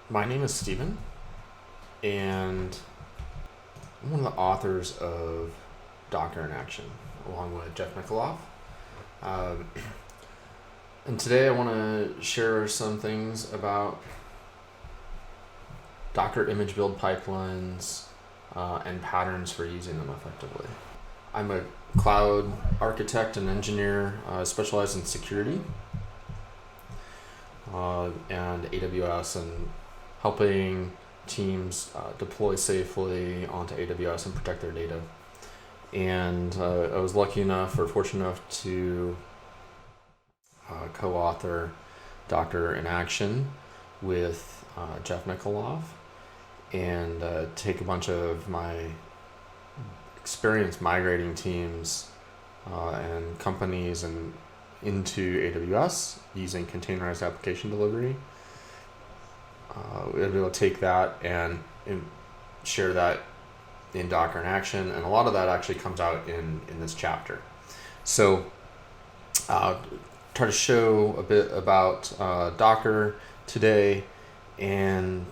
My name is Steven, and I'm one of the authors of Docker in Action, along with Jeff Mikaloff. Um, and today I want to share some things about Docker image build pipelines and patterns for using them effectively. I'm a cloud architect and engineer specialized in security and AWS and helping teams deploy safely onto AWS and protect their data. And I was lucky enough or fortunate enough to co-author Docker in Action with Jeff Mikaloff and take a bunch of my experience migrating teams and companies and into AWS using containerized application delivery. We'll be able to take that and share that in Docker in Action, and a lot of that actually comes out in this chapter. So try to show a bit about Docker today, and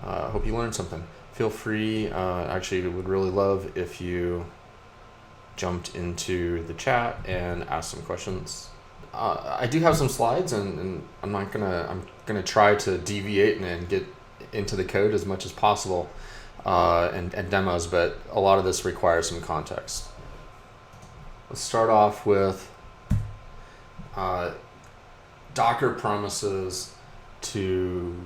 hope you learned something. Feel free, actually would really love if you jumped into the chat and asked some questions. I do have some slides, and I'm gonna try to deviate and get into the code as much as possible and demos, but a lot of this requires some context. Let's start off with Docker promises to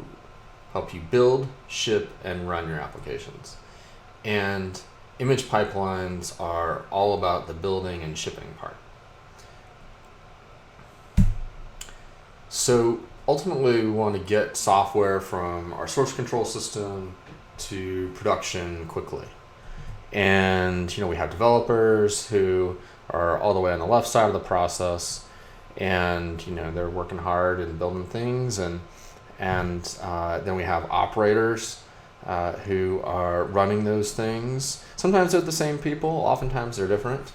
help you build, ship, and run your applications. And image pipelines are all about the building and shipping part. So ultimately, we want to get software from our source control system to production quickly. And we have developers who are all the way on the left side of the process, and they're working hard and building things, and then we have operators who are running those things. Sometimes they're the same people, oftentimes they're different.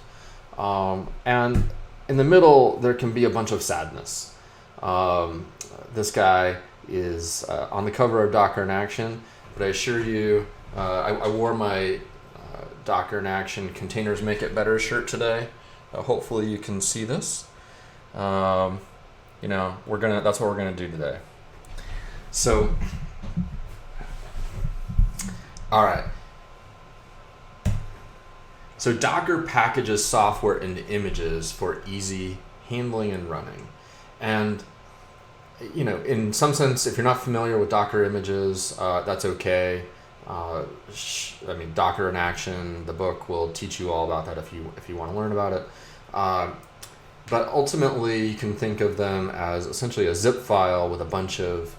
And in the middle, there can be a bunch of sadness. This guy is on the cover of Docker in Action, but I assure you, I wore my Docker in Action Containers Make It Better shirt today. Hopefully you can see this. That's what we're gonna do today. So, all right. So Docker packages software into images for easy handling and running. And in some sense, if you're not familiar with Docker images, that's okay. Docker in Action, the book, will teach you all about that if you want to learn about it. But ultimately, you can think of them as essentially a zip file with a bunch of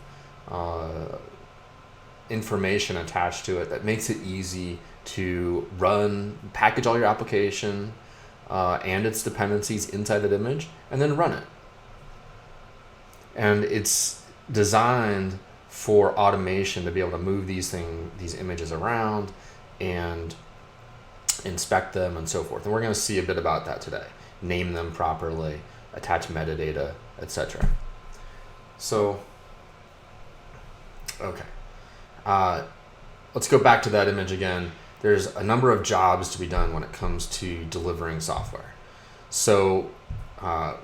information attached to it that makes it easy to package all your application and its dependencies inside that image, and then run it. And it's designed for automation to be able to move these images around and inspect them and so forth. And we're going to see a bit about that today. Name them properly, attach metadata, etc. So, okay. Let's go back to that image again. There's a number of jobs to be done when it comes to delivering software. So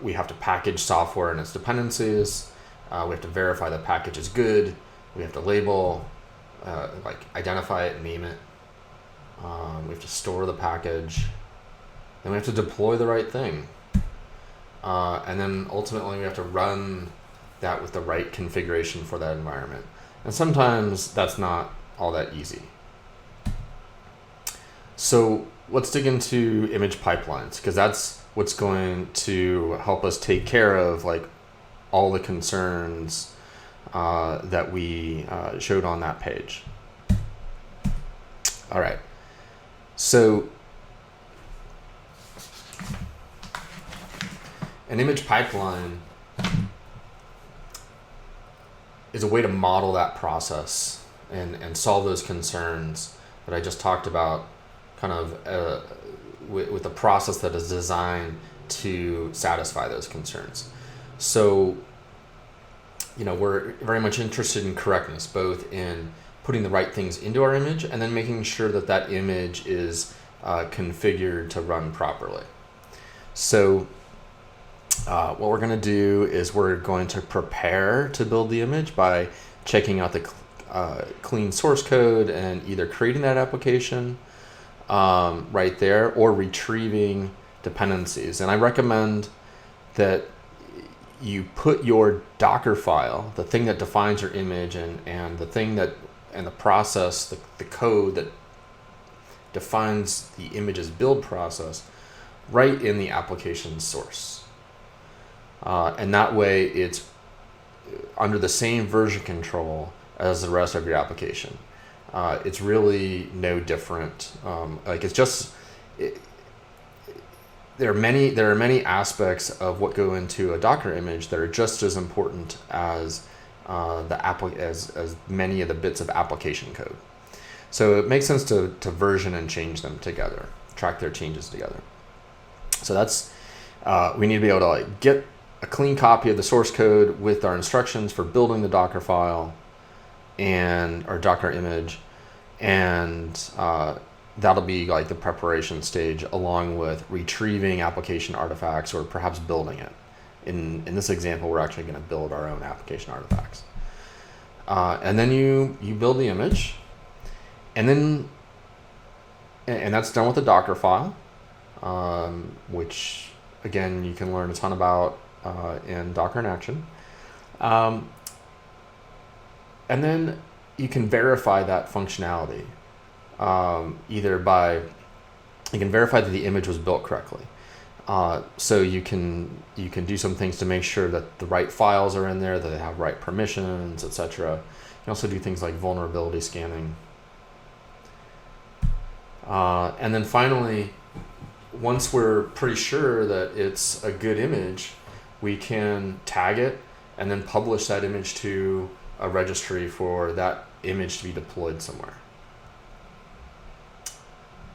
we have to package software and its dependencies. We have to verify the package is good. We have to label, identify it, name it. We have to store the package. Then we have to deploy the right thing. And then ultimately we have to run that with the right configuration for that environment. And sometimes that's not all that easy. So let's dig into image pipelines, because that's what's going to help us take care of all the concerns that we showed on that page. All right. So an image pipeline is a way to model that process and solve those concerns that I just talked about, kind of with a process that is designed to satisfy those concerns. So we're very much interested in correctness, both in putting the right things into our image and then making sure that that image is configured to run properly. So what we're going to do is we're going to prepare to build the image by checking out the clean source code and either creating that application right there or retrieving dependencies. And I recommend that you put your Docker file, the thing that defines your image and the thing that, and the process, the code that defines the image's build process right in the application source. And that way it's under the same version control as the rest of your application. It's really no different. There are many aspects of what go into a Docker image that are just as important as as many of the bits of application code. So it makes sense to version and change them together, track their changes together. So that's we need to be able to get a clean copy of the source code with our instructions for building the Docker file and our Docker image, and that'll be the preparation stage, along with retrieving application artifacts or perhaps building it. In this example, we're actually going to build our own application artifacts. And then you build the image, and that's done with the Docker file, which again you can learn a ton about in Docker in Action. And then you can verify that functionality. Either by, you can verify that the image was built correctly. So you can do some things to make sure that the right files are in there, that they have right permissions, etc. You can also do things like vulnerability scanning. And then finally, once we're pretty sure that it's a good image, we can tag it and then publish that image to a registry for that image to be deployed somewhere.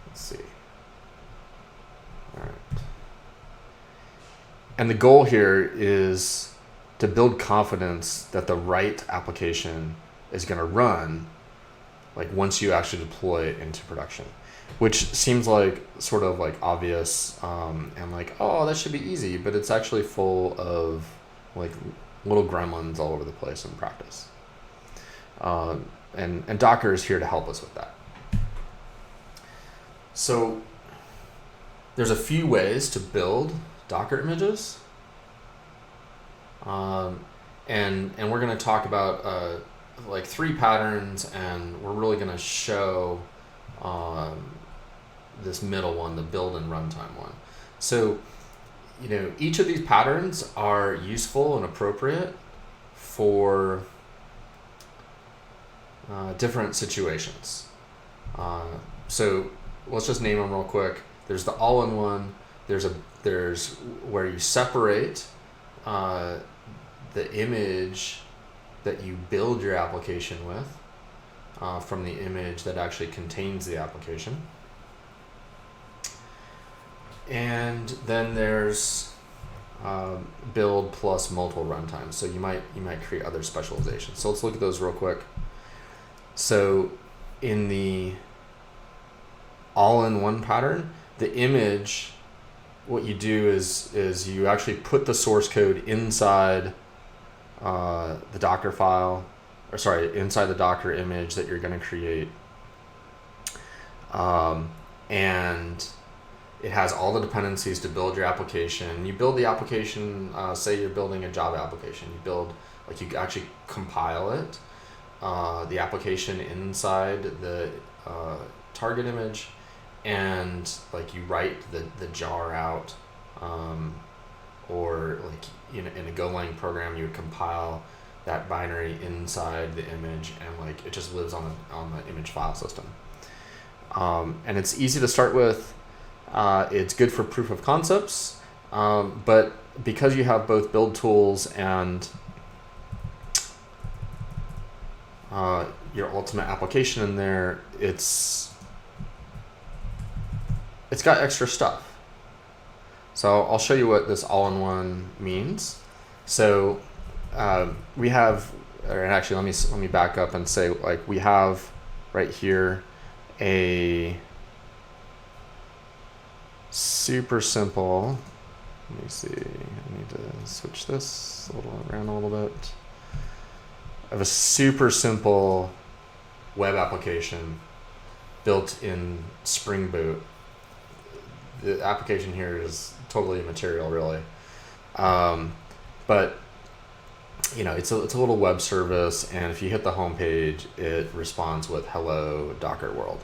Let's see. All right. And the goal here is to build confidence that the right application is going to run once you actually deploy it into production, which seems sort of obvious and oh, that should be easy, but it's actually full of little gremlins all over the place in practice. And Docker is here to help us with that. So there's a few ways to build Docker images, and we're going to talk about 3 patterns, and we're really going to show this middle one, the build and runtime one. So each of these patterns are useful and appropriate for different situations. So let's just name them real quick. There's the all-in-one. There's where you separate the image that you build your application with from the image that actually contains the application. And then there's build plus multiple runtimes. So you might create other specializations. So let's look at those real quick. So in the all-in-one pattern, the image, what you do is you actually put the source code inside the Docker file, inside the Docker image that you're going to create. And it has all the dependencies to build your application. You build the application, say you're building a Java application. You build, you actually compile it, the application inside the target image, and you write the jar out, or in a Golang program you would compile that binary inside the image, and it just lives on the image file system. And it's easy to start with. It's good for proof of concepts, but because you have both build tools and your ultimate application in there, it's got extra stuff. So I'll show you what this all-in-one means. So we have, or actually let me back up and say, like, we have right here a super simple, let me see, I need to switch this around a little bit. I have a super simple web application built in Spring Boot. The application here is totally immaterial, really. But it's a little web service, and if you hit the home page, it responds with "Hello, Docker World."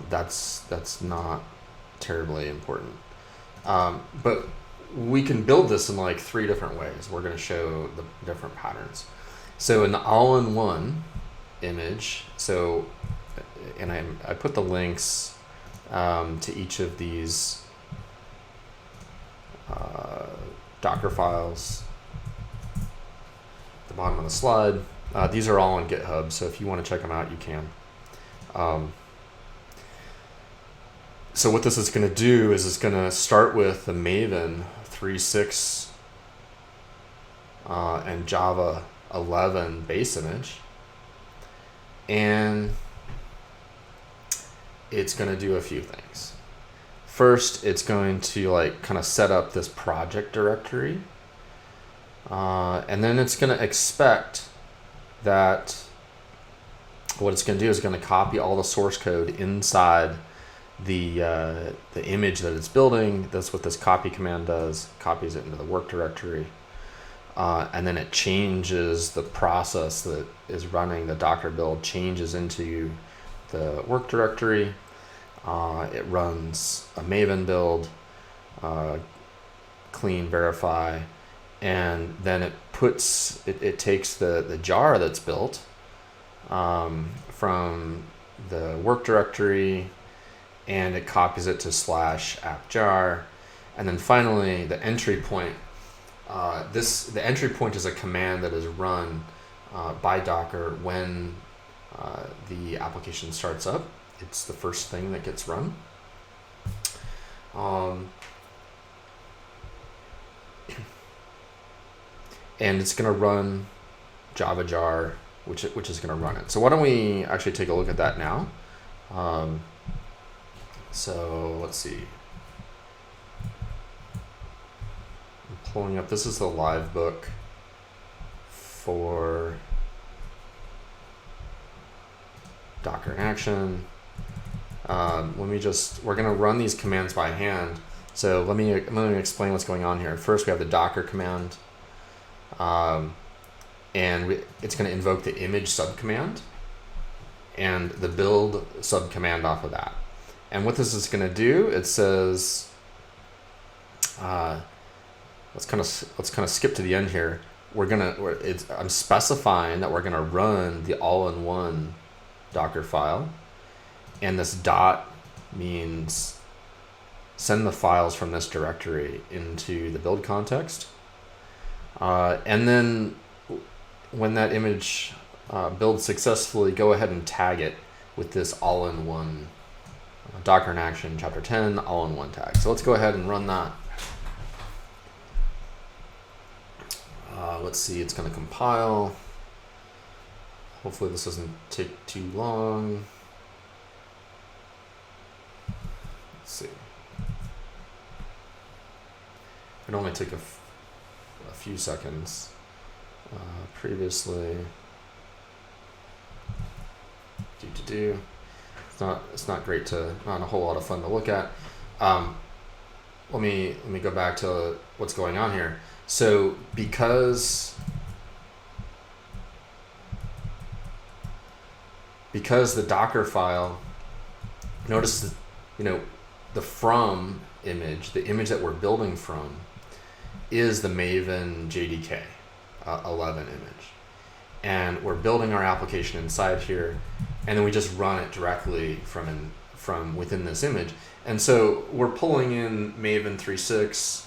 That's not terribly important. But we can build this in like 3 different ways. We're going to show the different patterns. So in the all-in-one image, and I put the links to each of these Dockerfiles at the bottom of the slide. These are all on GitHub, so if you want to check them out, you can. So what this is going to do is it's going to start with the Maven 3.6 and Java 11 base image, and it's going to do a few things. First, it's going to kind of set up this project directory, and then it's going to expect that what it's going to do is going to copy all the source code inside the image that it's building. That's what this copy command does. Copies it into the work directory, and then it changes the process that is running the Docker build, changes into the work directory. It runs a Maven build, clean, verify, and then it takes the jar that's built from the work directory, and it copies it to /appjar, and then finally the entry point. The entry point is a command that is run by Docker when the application starts up. It's the first thing that gets run. And it's going to run Java jar, which is going to run it. So why don't we actually take a look at that now? So let's see. I'm pulling up. This is the live book for Docker in action. We're going to run these commands by hand. So let me explain what's going on here. First, we have the Docker command, and it's going to invoke the image subcommand and the build subcommand off of that. And what this is going to do, it says, let's kind of skip to the end here. I'm specifying that we're going to run the all-in-one Docker file, and this dot means send the files from this directory into the build context, and then when that image builds successfully, go ahead and tag it with this all-in-one Docker in action chapter 10 all-in-one tag. So let's go ahead and run that. Let's see, it's going to compile. Hopefully this doesn't take too long. Let's see. It only took a few seconds previously. It's not great not a whole lot of fun to look at. Let me go back to what's going on here. So because the Docker file, notice that, the from image, the image that we're building from, is the Maven JDK 11 image, and we're building our application inside here, and then we just run it directly from within this image. And so we're pulling in Maven 3.6,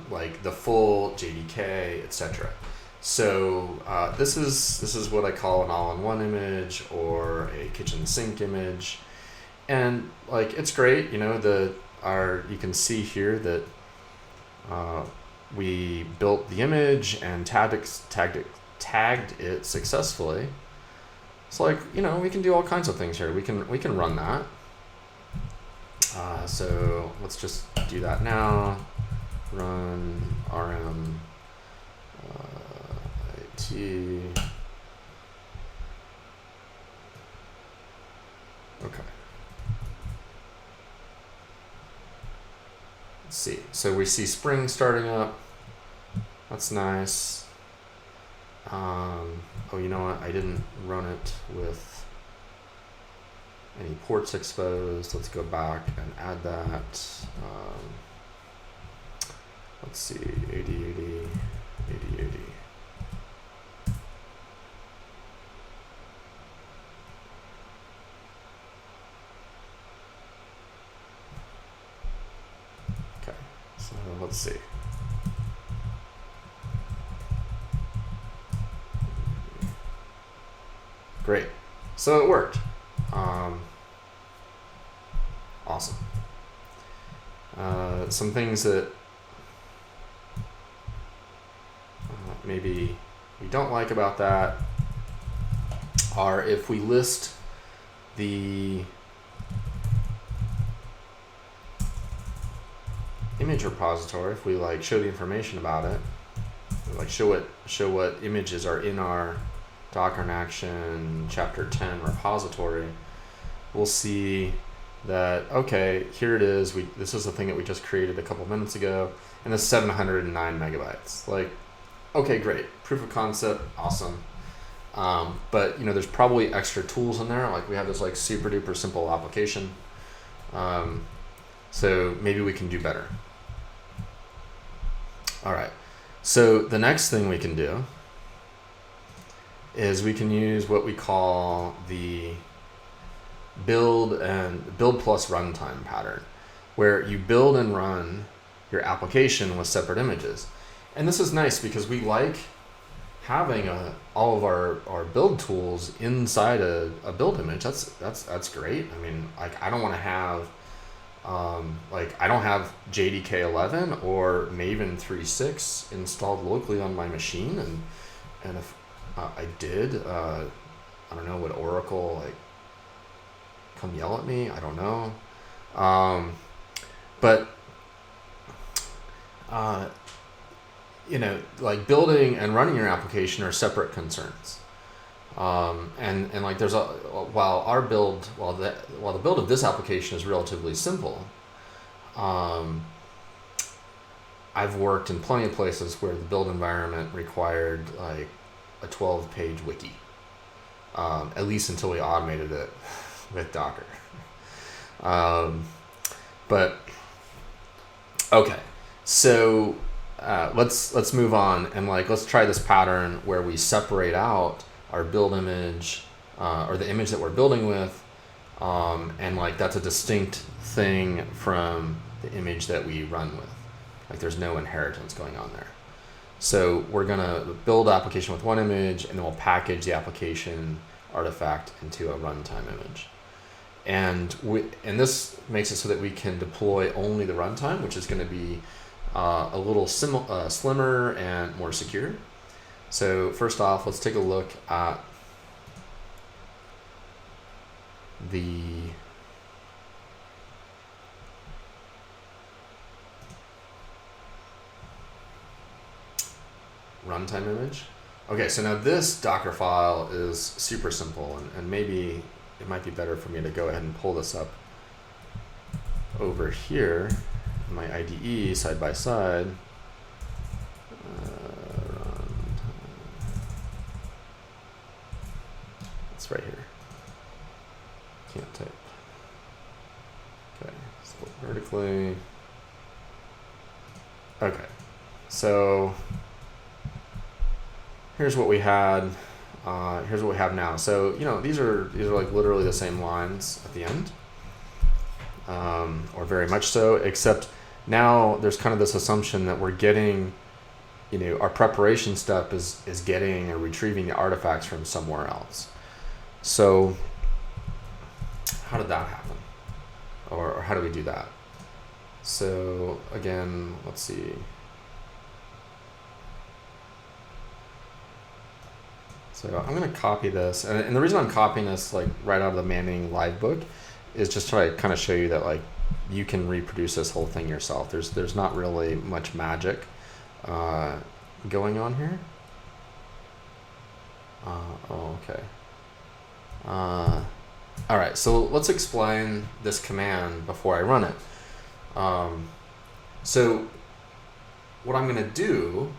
like the full JDK, etc. So this is what I call an all-in-one image or a kitchen sink image, and like it's great. You can see here that we built the image and tagged it successfully. It's like, we can do all kinds of things here. We can run that. So let's just do that now. Run rm it. Okay. Let's see. So we see Spring starting up. That's nice. Oh, you know what? I didn't run it with any ports exposed. Let's go back and add that. Let's see. 8080, 8080. Okay. So let's see. Great. So it worked. Awesome. Some things that maybe we don't like about that are if we list the image repository, if we like show the information about it, like show what images are in our Docker in Action Chapter 10 repository, we'll see that, okay, here it is. This is the thing that we just created a couple minutes ago, and it's 709 megabytes. Like, okay, great. Proof of concept, awesome. But there's probably extra tools in there. Like we have this like super duper simple application. So maybe we can do better. All right. So the next thing we can do is we can use what we call the build plus runtime pattern, where you build and run your application with separate images. And this is nice because we like having all of our build tools inside a build image. That's great. I mean, like I don't want to have I don't have JDK 11 or Maven 3.6 installed locally on my machine, and if I did, I don't know, would Oracle like come yell at me? I don't know. But like building and running your application are separate concerns. And like there's while the build of this application is relatively simple, I've worked in plenty of places where the build environment required like a 12-page wiki, at least until we automated it with Docker. But okay, so let's move on and let's try this pattern where we separate out our build image or the image that we're building with, and that's a distinct thing from the image that we run with. Like there's no inheritance going on there. So we're gonna build the application with one image, and then we'll package the application artifact into a runtime image. And this makes it so that we can deploy only the runtime, which is going to be a little slimmer and more secure. So first off, let's take a look at the runtime image. Okay, so now this Docker file is super simple, and maybe it might be better for me to go ahead and pull this up over here in my IDE side by side. It's right here. Can't type. Okay, split vertically. Okay, so here's what we had. Here's what we have now. So these are like literally the same lines at the end, or very much so. Except now there's kind of this assumption that we're getting, our preparation step is getting or retrieving the artifacts from somewhere else. So how did that happen, or how do we do that? So again, let's see. So I'm going to copy this. And the reason I'm copying this like right out of the Manning live book is just to kind of show you that like you can reproduce this whole thing yourself. There's not really much magic going on here. Okay. All right, so let's explain this command before I run it. So what I'm going to do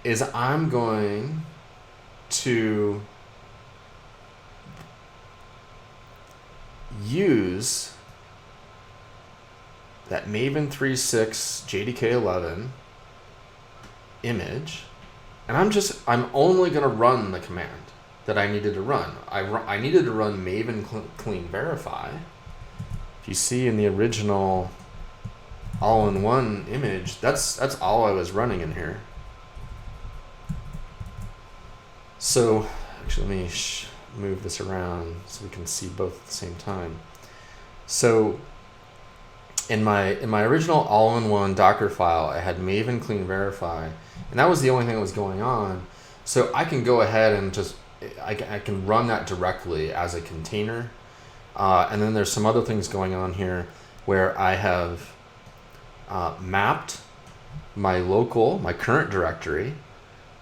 is I'm going to use that Maven 3.6 JDK11 image, and I'm only going to run the command that I needed to run. I needed to run Maven clean verify. If you see in the original all-in-one image, that's all I was running in here. So actually, let me move this around so we can see both at the same time. So in my original all-in-one Docker file, I had Maven clean verify, and that was the only thing that was going on. So I can go ahead and just I can run that directly as a container, and then there's some other things going on here where I have mapped my current directory.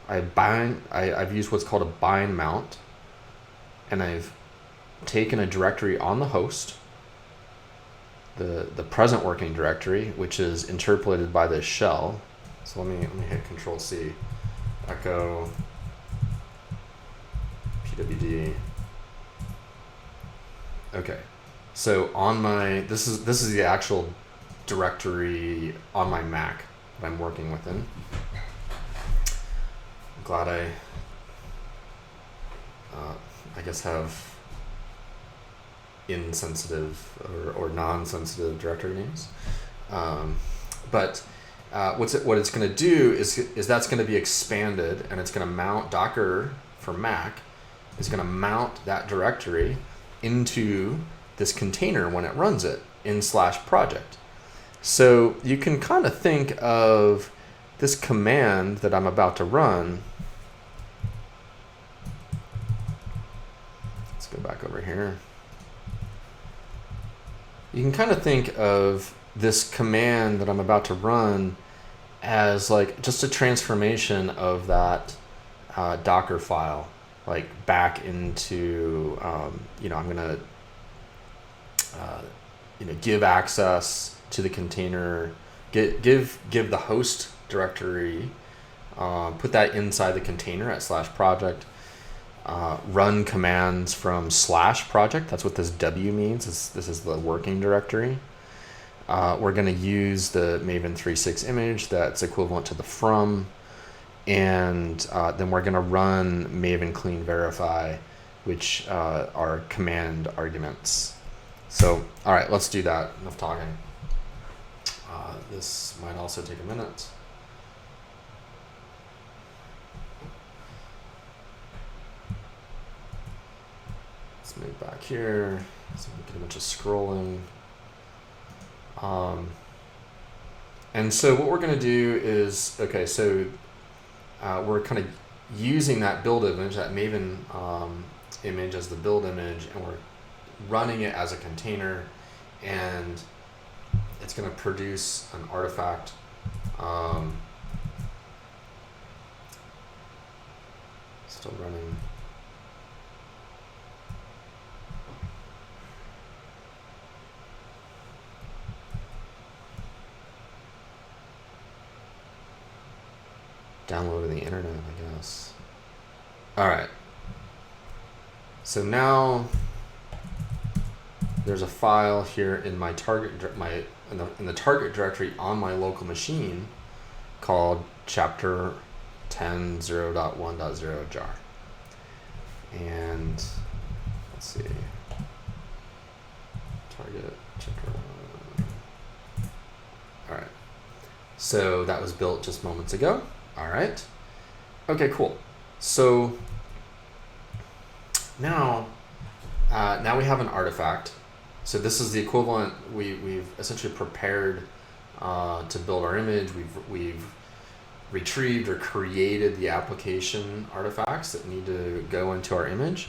I've used what's called a bind mount, and I've taken a directory on the host, the present working directory, which is interpolated by this shell. So let me hit Control C, echo pwd. Okay, so on this is the actual directory on my Mac that I'm working within. I'm glad I guess have insensitive or non-sensitive directory names, but what it's going to do is that's going to be expanded, and it's going to mount Docker for Mac is going to mount that directory into this container when it runs it in /project. So you can kind of think of this command that I'm about to run. Let's go back over here. You can kind of think of this command that I'm about to run as like just a transformation of that Docker file, like back into, I'm going to, give access to the container, give the host directory, put that inside the container at /project, run commands from /project. That's what this W means. This is the working directory. We're going to use the Maven 3.6 image that's equivalent to the from, and then we're going to run Maven clean verify, which are command arguments. So, all right, let's do that. Enough talking. This might also take a minute. Let's move back here so we get a bunch of scrolling. And so what we're going to do is, okay, so we're kind of using that build image, that Maven image as the build image, and we're running it as a container, and it's going to produce an artifact. Still running. Downloading the internet, I guess. All right. So now there's a file here in my target in the target directory on my local machine called chapter 10.0.1.0 jar. And let's see. Target chapter 1. All right. So that was built just moments ago. All right. Okay, cool. So now we have an artifact. So this is the equivalent. We've essentially prepared to build our image. We've retrieved or created the application artifacts that need to go into our image.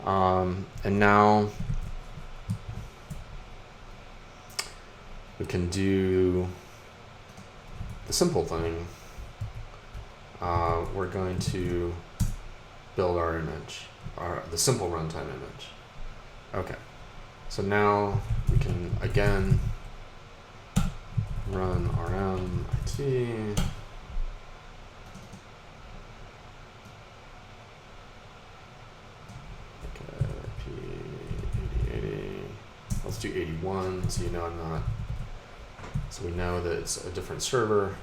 And now we can do the simple thing. We're going to build our image, the simple runtime image. Okay, so now we can again run rm it. Let's do 81, so you know I'm not, so we know that it's a different server.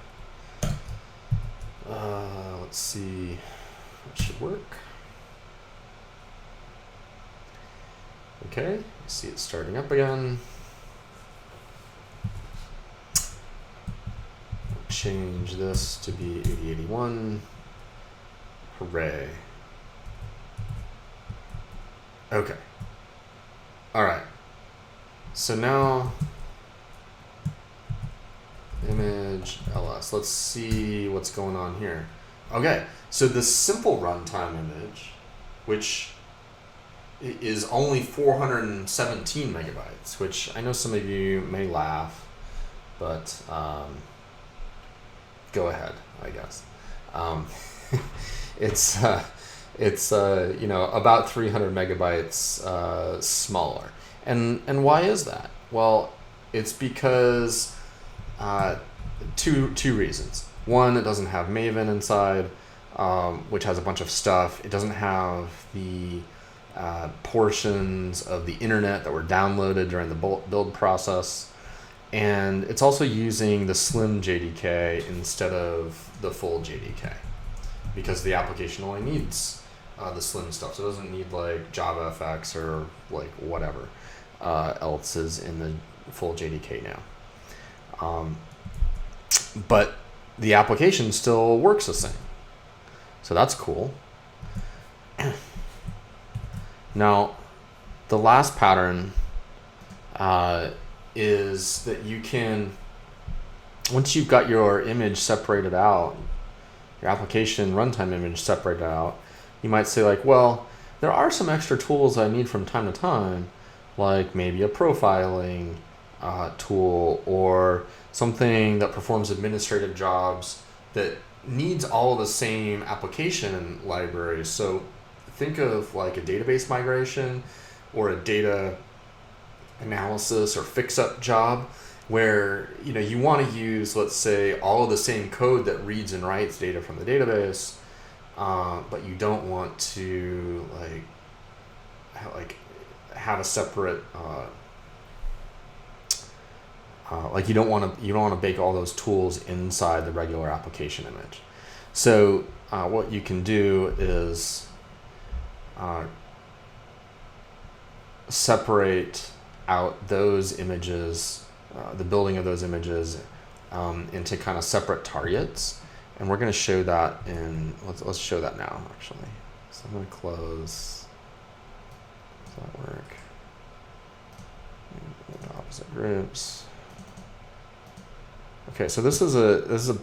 Let's see, it should work. Okay, see it starting up again. Change this to be 8081. Hooray. Okay. All right. So now, image ls. Let's see what's going on here. Okay, so the simple runtime image, which is only 417 megabytes, which I know some of you may laugh, but go ahead, I guess. It's you know, about 300 megabytes smaller. And why is that? Well, it's because two reasons. One, it doesn't have Maven inside, which has a bunch of stuff. It doesn't have the portions of the internet that were downloaded during the build process. And it's also using the slim JDK instead of the full JDK, because the application only needs the slim stuff. So it doesn't need like JavaFX or like whatever else is in the full JDK now. But the application still works the same. So that's cool. Now, the last pattern is that you can, once you've got your image separated out, your application runtime image separated out, you might say like, well, there are some extra tools I need from time to time, like maybe a profiling tool or something that performs administrative jobs that needs all the same application libraries. So think of like a database migration or a data analysis or fix-up job where you want to use, let's say, all of the same code that reads and writes data from the database, but you don't want to have a separate you don't want to bake all those tools inside the regular application image. So what you can do is separate out those images, the building of those images, into kind of separate targets, and we're going to show that in. Let's show that now, actually. So I'm going to close. Does that work? Opposite groups. Okay, so this is a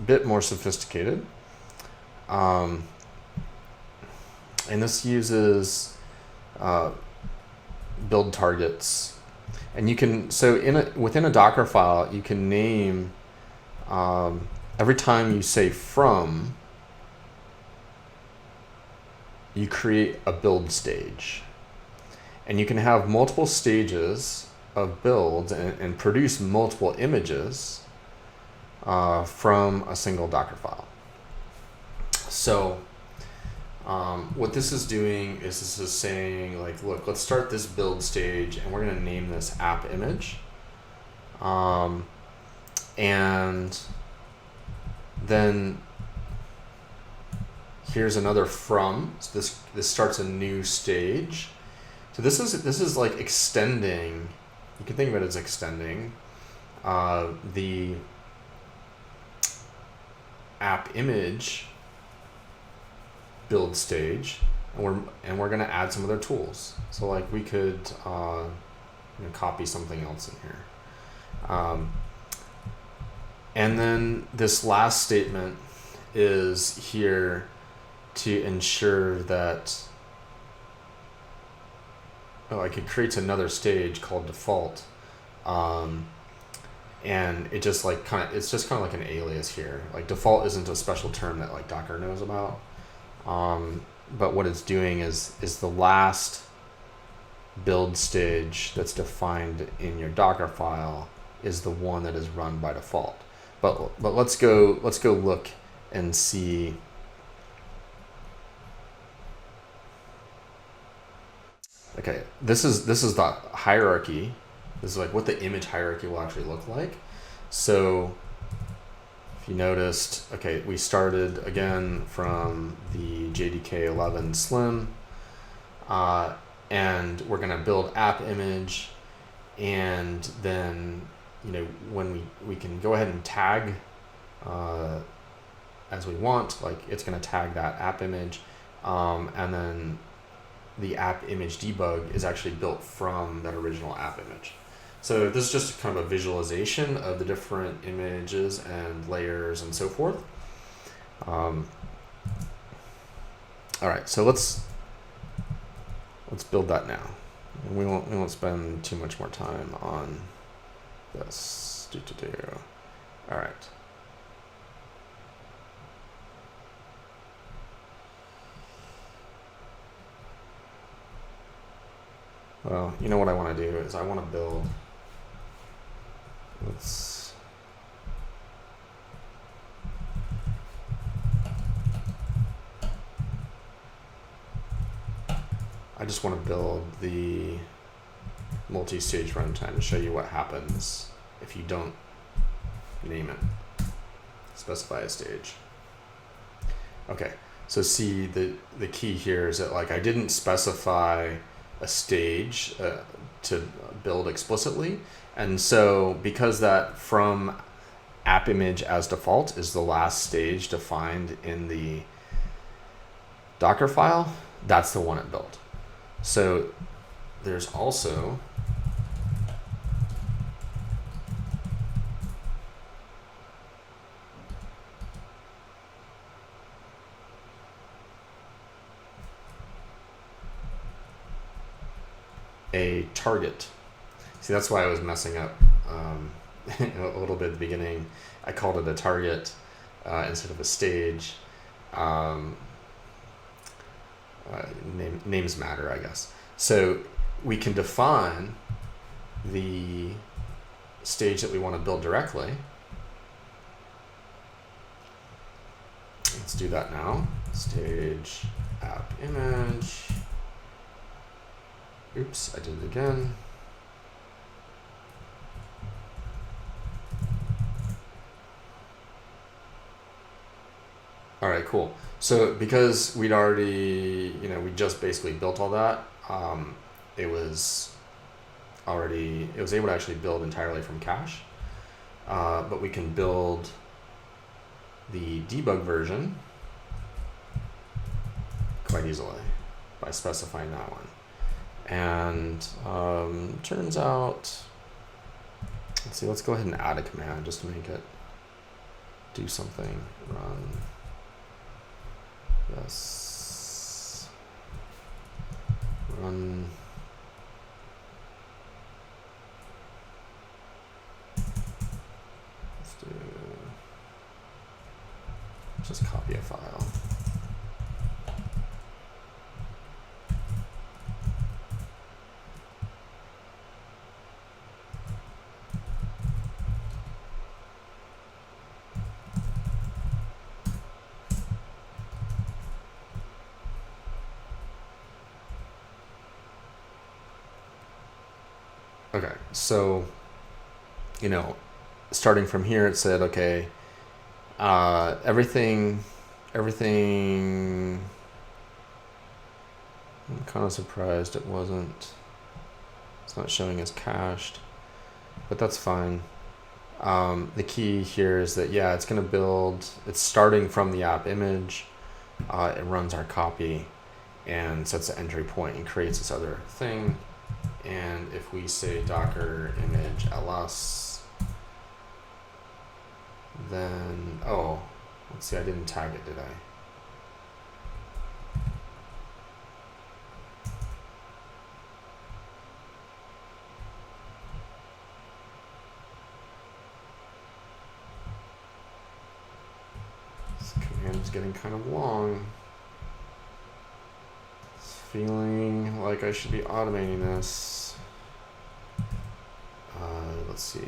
bit more sophisticated, and this uses build targets, and you can within a Docker file you can name every time you say from, you create a build stage, and you can have multiple stages of builds and produce multiple images from a single Docker file. So what this is doing is this is saying like, look, let's start this build stage and we're going to name this app image, and then here's another from. So this starts a new stage. So this is like extending. You can think of it as extending the app image build stage, and we're going to add some other tools. So like we could copy something else in here. And then this last statement is here to ensure that, like it creates another stage called default. And it just like it's just kind of like an alias here. Like default isn't a special term that like Docker knows about. But what it's doing is the last build stage that's defined in your Docker file is the one that is run by default. But let's go look and see. Okay, this is the hierarchy. This is like what the image hierarchy will actually look like. So if you noticed, okay, we started again from the JDK 11 Slim, and we're gonna build app image, and then when we can go ahead and tag as we want, like it's gonna tag that app image, and then the app image debug is actually built from that original app image. So this is just kind of a visualization of the different images and layers and so forth. All right, so let's build that now. We won't spend too much more time on this. All right. Well, you know what I want to do is I want to build. I just want to build the multi-stage runtime to show you what happens if you don't name it, specify a stage. Okay, so see the key here is that like I didn't specify a stage to build explicitly, and so because that from app image as default is the last stage defined in the Docker file, that's the one it built. So there's also a target. See, that's why I was messing up a little bit at the beginning. I called it a target instead of a stage. Names matter, I guess. So we can define the stage that we want to build directly. Let's do that now. Stage app image. Oops, I did it again. All right, cool. So because we'd already, we just basically built all that, it was able to actually build entirely from cache. But we can build the debug version quite easily by specifying that one. And turns out, let's go ahead and add a command just to make it do something. Run this. Run. Just copy a file. Okay, so, starting from here, it said, okay, everything, I'm kind of surprised it's not showing as cached, but that's fine. The key here is that, yeah, it's going to build, it's starting from the app image, it runs our copy and sets the entry point and creates this other thing. And if we say Docker image ls, then, oh, let's see, I didn't tag it, did I? This command is getting kind of long. It's feeling like I should be automating this. Let's see.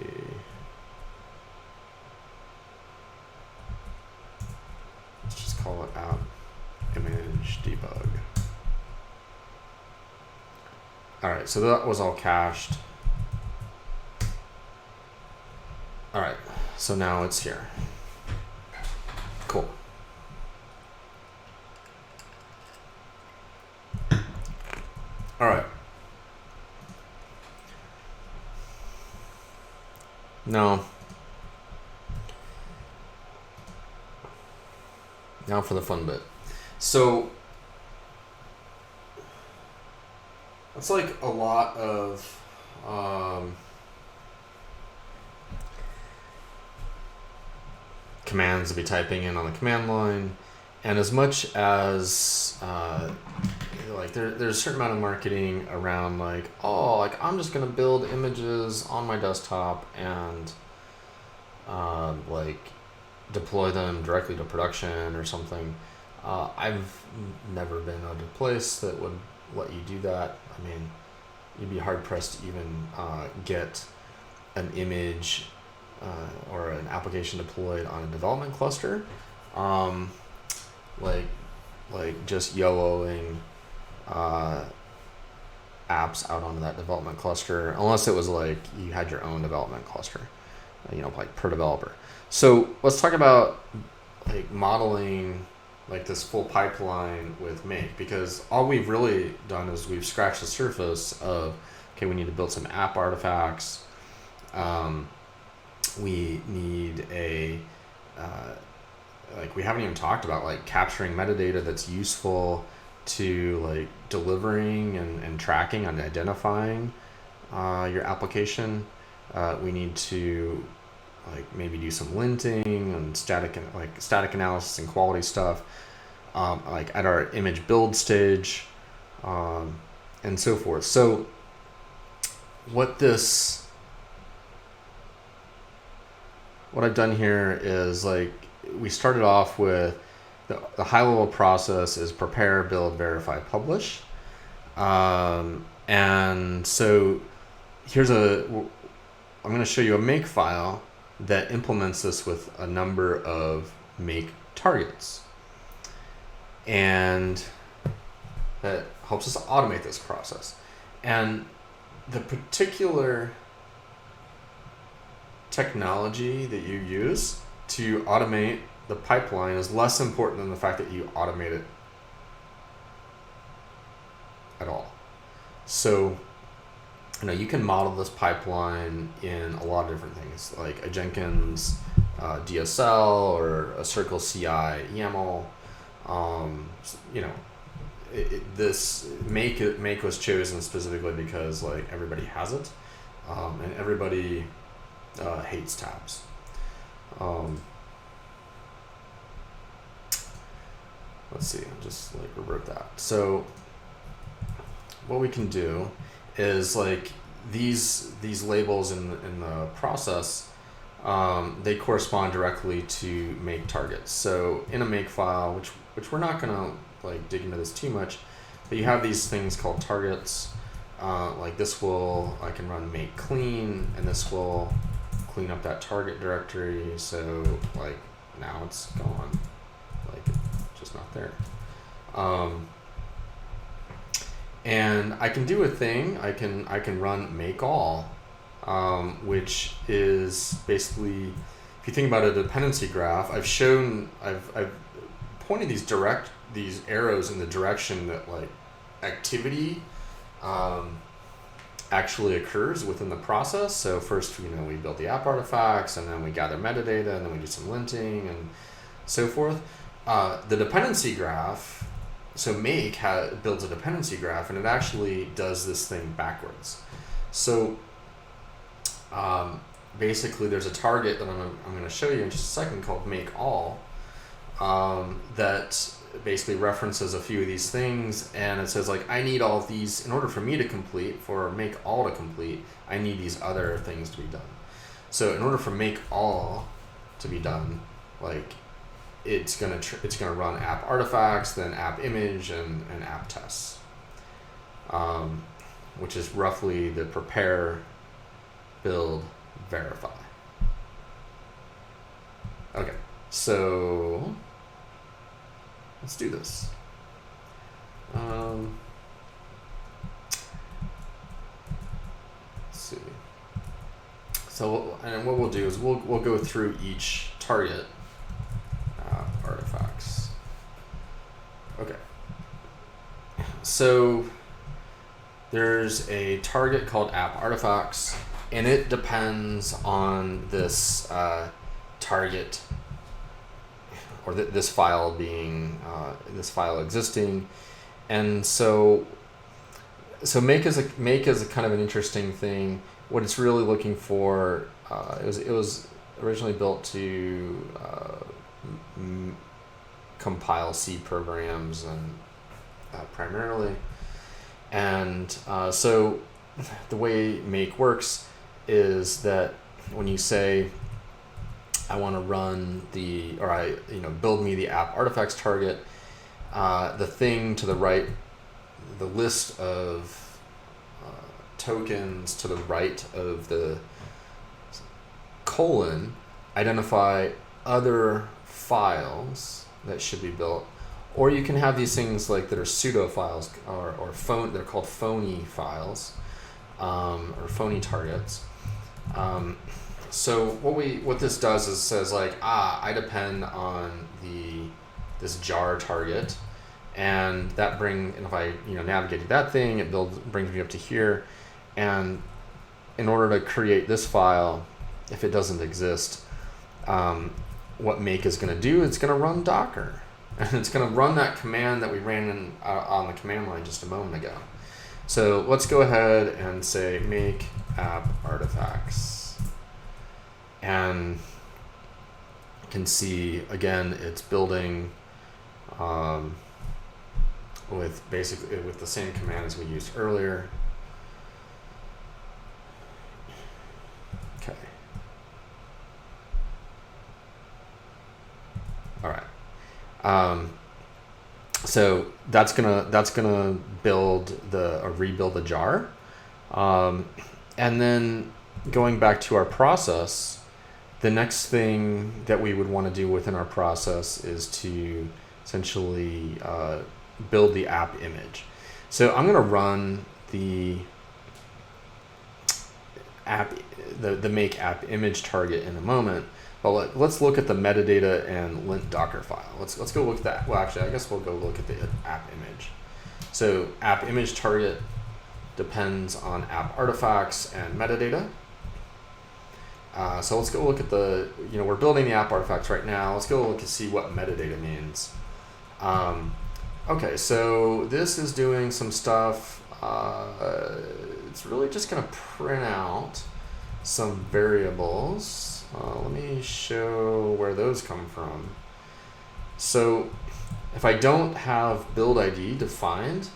Let's just call it app image debug. All right, so that was all cached. All right, so now it's here. Cool. All right. Now for the fun bit. So it's like a lot of commands to be typing in on the command line, and as much as like there's a certain amount of marketing around like, oh, like I'm just gonna build images on my desktop and like deploy them directly to production or something. I've never been at a place that would let you do that. I mean, you'd be hard pressed to even get an image or an application deployed on a development cluster, like just YOLOing apps out onto that development cluster, unless it was like you had your own development cluster, like per developer. So let's talk about like modeling like this full pipeline with Make, because all we've really done is we've scratched the surface of, okay, we need to build some app artifacts. We need a like we haven't even talked about like capturing metadata that's useful to like delivering and tracking and identifying your application. We need to like maybe do some linting and static analysis and quality stuff, like at our image build stage, and so forth. So what I've done here is like we started off with the high level process is prepare, build, verify, publish. And so I'm going to show you a make file that implements this with a number of make targets. And that helps us automate this process. And the particular technology that you use to automate the pipeline is less important than the fact that you automate it at all. So, you can model this pipeline in a lot of different things, like a Jenkins DSL or a Circle CI YAML. This make was chosen specifically because like everybody has it, and everybody hates tabs. Let's see, I'll just like revert that. So what we can do is like these labels in the process, they correspond directly to make targets. So in a make file, which we're not gonna like dig into this too much, but you have these things called targets. Like this I can run make clean, and this will clean up that target directory. So like now it's gone, like it's just not there. And I can do a thing. I can run make all, which is basically, if you think about a dependency graph, I've pointed these arrows in the direction that like activity actually occurs within the process. So first, we build the app artifacts, and then we gather metadata, and then we do some linting and so forth. The dependency graph. So make builds a dependency graph, and it actually does this thing backwards. So basically there's a target that I'm going to show you in just a second called make all, that basically references a few of these things, and it says like, I need all of these in order for me to complete, for make all to complete, I need these other things to be done. So in order for make all to be done, like it's gonna run app artifacts, then app image, and app tests, which is roughly the prepare, build, verify. Okay, so let's do this. Let's see. So, and what we'll do is we'll go through each target artifacts. Okay. So there's a target called app artifacts, and it depends on this target, or this file being this file existing, and so make is a kind of an interesting thing. What it's really looking for, it was originally built to compile C programs and primarily, and so the way make works is that when you say I want to run build me the app artifacts target, the thing to the right, the list of tokens to the right of the colon identify other files that should be built, or you can have these things like that are pseudo files, or phone. They're called phony files, or phony targets. So what this does is says like, I depend on this jar target, and that and if I navigate to that thing, it brings me up to here, and in order to create this file, if it doesn't exist, what make is going to do, it's going to run Docker, and it's going to run that command that we ran on the command line just a moment ago. So let's go ahead and say make app artifacts, and you can see again it's building with the same command as we used earlier. Okay. All right. So that's gonna rebuild the jar, and then going back to our process, the next thing that we would want to do within our process is to essentially build the app image. So I'm gonna run the make app image target in a moment. But let's look at the metadata and lint Docker file. Let's go look at that. Well, actually, I guess we'll go look at the app image. So app image target depends on app artifacts and metadata. So let's go look at we're building the app artifacts right now. Let's go look and see what metadata means. Okay, so this is doing some stuff. It's really just going to print out some variables. Let me show where those come from. So if I don't have build ID defined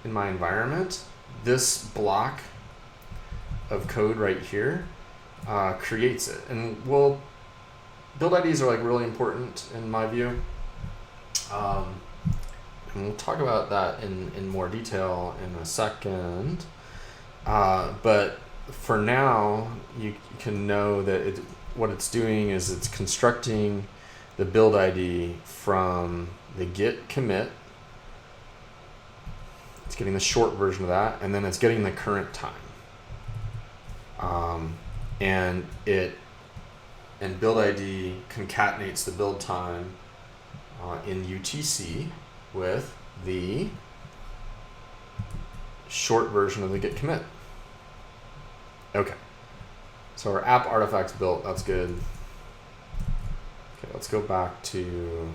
in my environment, this block of code right here creates it. And build IDs are like really important in my view. And we'll talk about that in more detail in a second. But for now, you can know that what it's doing is it's constructing the build ID from the git commit. It's getting the short version of that, and then it's getting the current time. And build ID concatenates the build time in UTC with the short version of the git commit. Okay. So our app artifacts built, that's good. Okay, let's go back to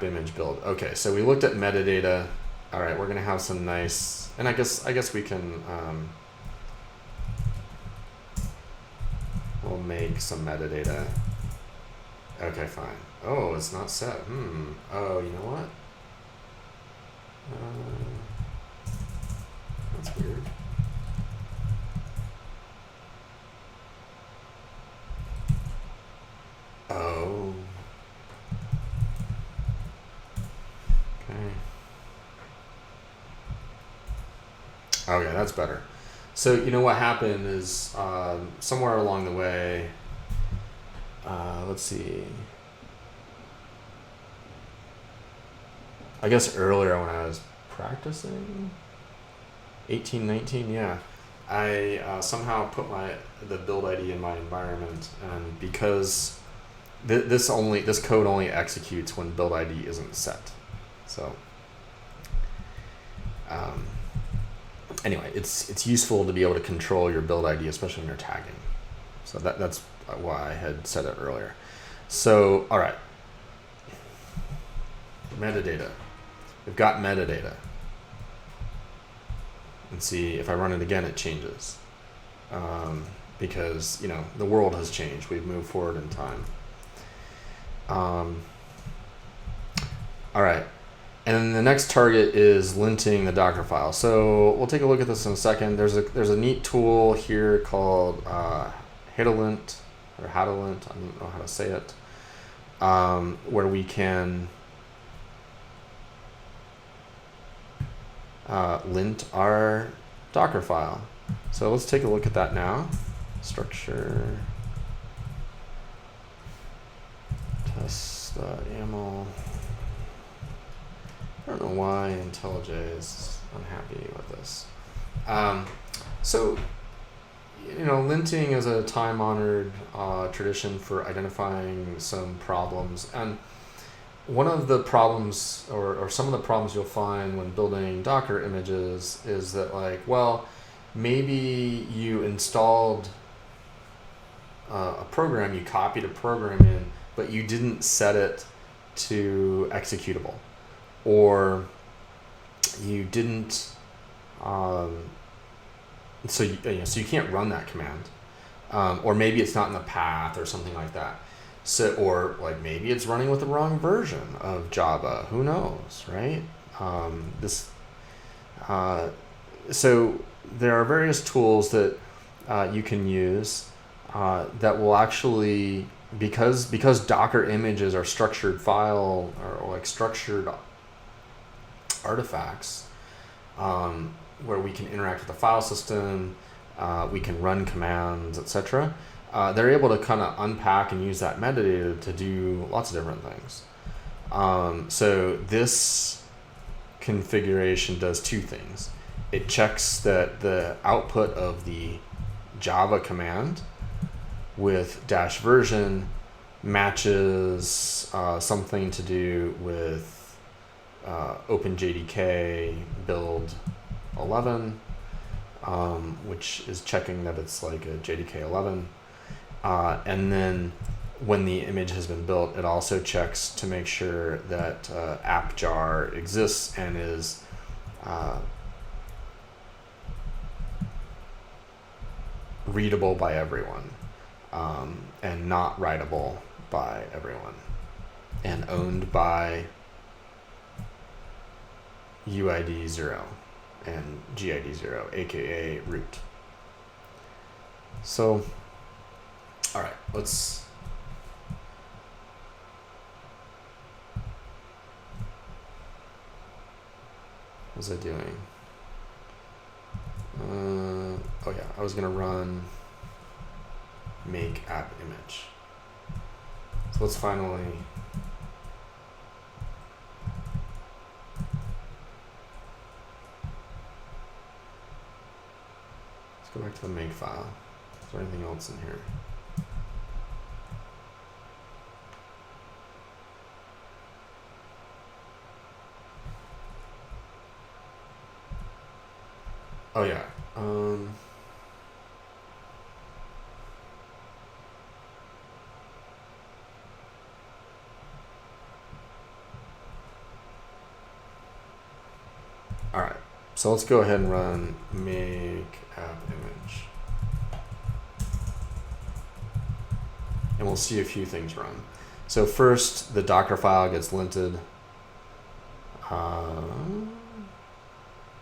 app image build. Okay, so we looked at metadata. All right, we're gonna have some nice, and I guess we can we'll make some metadata. Okay, fine. Oh, it's not set. Oh, you know what? That's weird. Oh. Okay. Okay, that's better. So you know what happened is somewhere along the way, let's see. I guess earlier when I was practicing, 18, 19, yeah, I somehow put the build ID in my environment, and because this code only executes when build ID isn't set. So anyway, it's useful to be able to control your build ID, especially when you're tagging. So that's why I had said it earlier. So all right, metadata. We've got metadata. And see if I run it again, it changes. Because the world has changed. We've moved forward in time. All right. And then the next target is linting the Dockerfile. So we'll take a look at this in a second. There's a neat tool here called Hadalint, or Hadalint, I don't know how to say it, where we can lint our Dockerfile. So let's take a look at that now. Structure, test YAML. I don't know why IntelliJ is unhappy with this. So, linting is a time-honored tradition for identifying some problems. And one of the problems, or some of the problems you'll find when building Docker images is that, maybe you installed a program, you copied a program in, but you didn't set it to executable. Or you didn't, so you can't run that command, or maybe it's not in the path or something like that. So, or maybe it's running with the wrong version of Java. Who knows, right? So there are various tools that you can use that will actually, because Docker images are structured file or structured artifacts, where we can interact with the file system, we can run commands, etc. They're able to kind of unpack and use that metadata to do lots of different things. So this configuration does two things. It checks that the output of the Java command with -version matches something to do with OpenJDK build 11, which is checking that it's like a JDK 11. And then when the image has been built, it also checks to make sure that app_jar exists and is readable by everyone, and not writable by everyone, and owned by UID 0 and GID 0, aka root. So, all right, let's what was I doing? Oh yeah, I was gonna run make app image. So let's finally go back to the make file. Is there anything else in here? Oh yeah. So let's go ahead and run make app image. And we'll see a few things run. So first, the Dockerfile gets linted.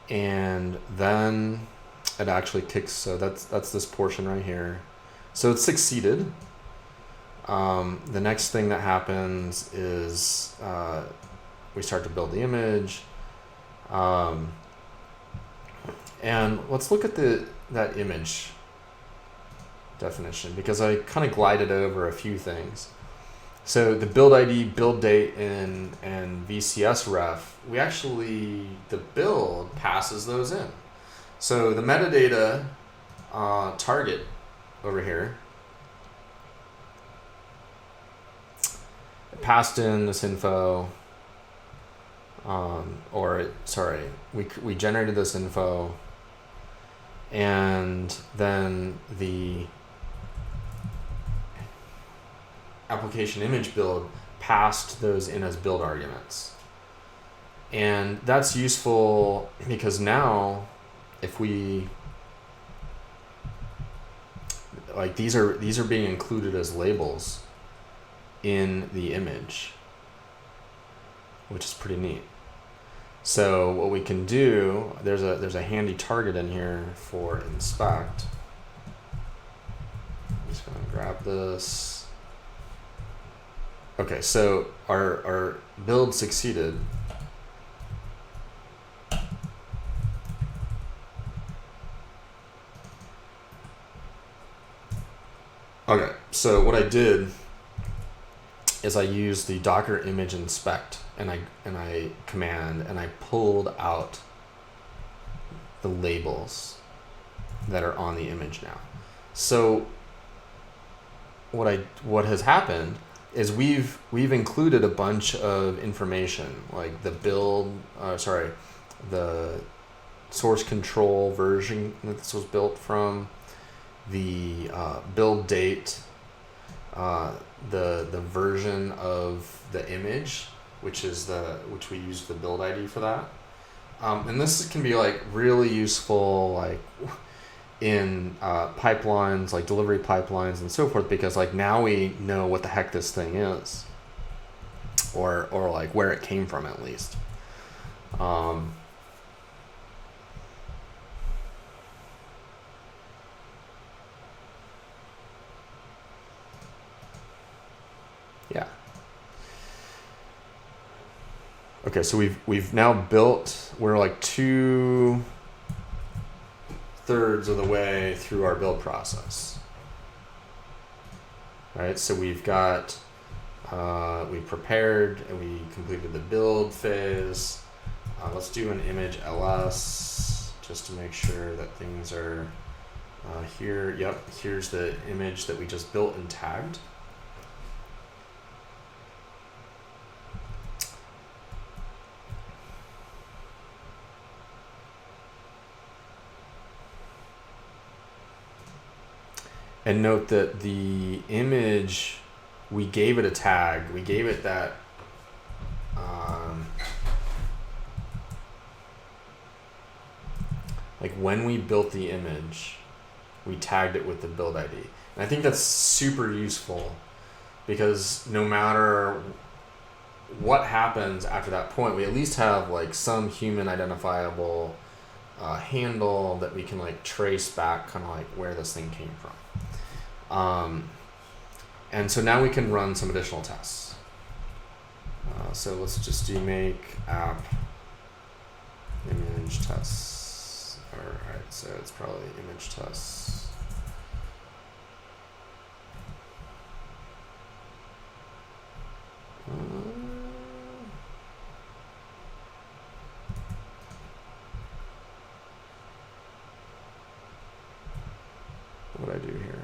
And then it actually kicks, so that's this portion right here. So it's succeeded. The next thing that happens is we start to build the image. And let's look at that image definition, because I kind of glided over a few things. So the build ID, build date, and VCS ref, the build passes those in. So the metadata target over here, it passed in this info, we generated this info, and then the application image build passed those in as build arguments. And that's useful because now if we these are being included as labels in the image, which is pretty neat. So what we can do, there's a handy target in here for inspect. I'm just gonna grab this. Okay, so our build succeeded. Okay, so what I did is I used the Docker image inspect and I command and I pulled out the labels that are on the image now. So what has happened is we've included a bunch of information, like the the source control version that this was built from, the build date, the version of the image, which we use the build ID for that. And this can be really useful in pipelines, like delivery pipelines and so forth, because now we know what the heck this thing is, or where it came from at least. Yeah. Okay, so we've now built, we're 2/3 of the way through our build process. All right, so we've got, we prepared and we completed the build phase. Let's do an image ls just to make sure that things are here. Yep, here's the image that we just built and tagged. And note that the image, we gave it a tag. We gave it that when we built the image, we tagged it with the build ID. And I think that's super useful because no matter what happens after that point, we at least have some human identifiable handle that we can trace back where this thing came from. And so now we can run some additional tests. So let's just do make app image tests. All right, so it's probably image tests. What do I do here?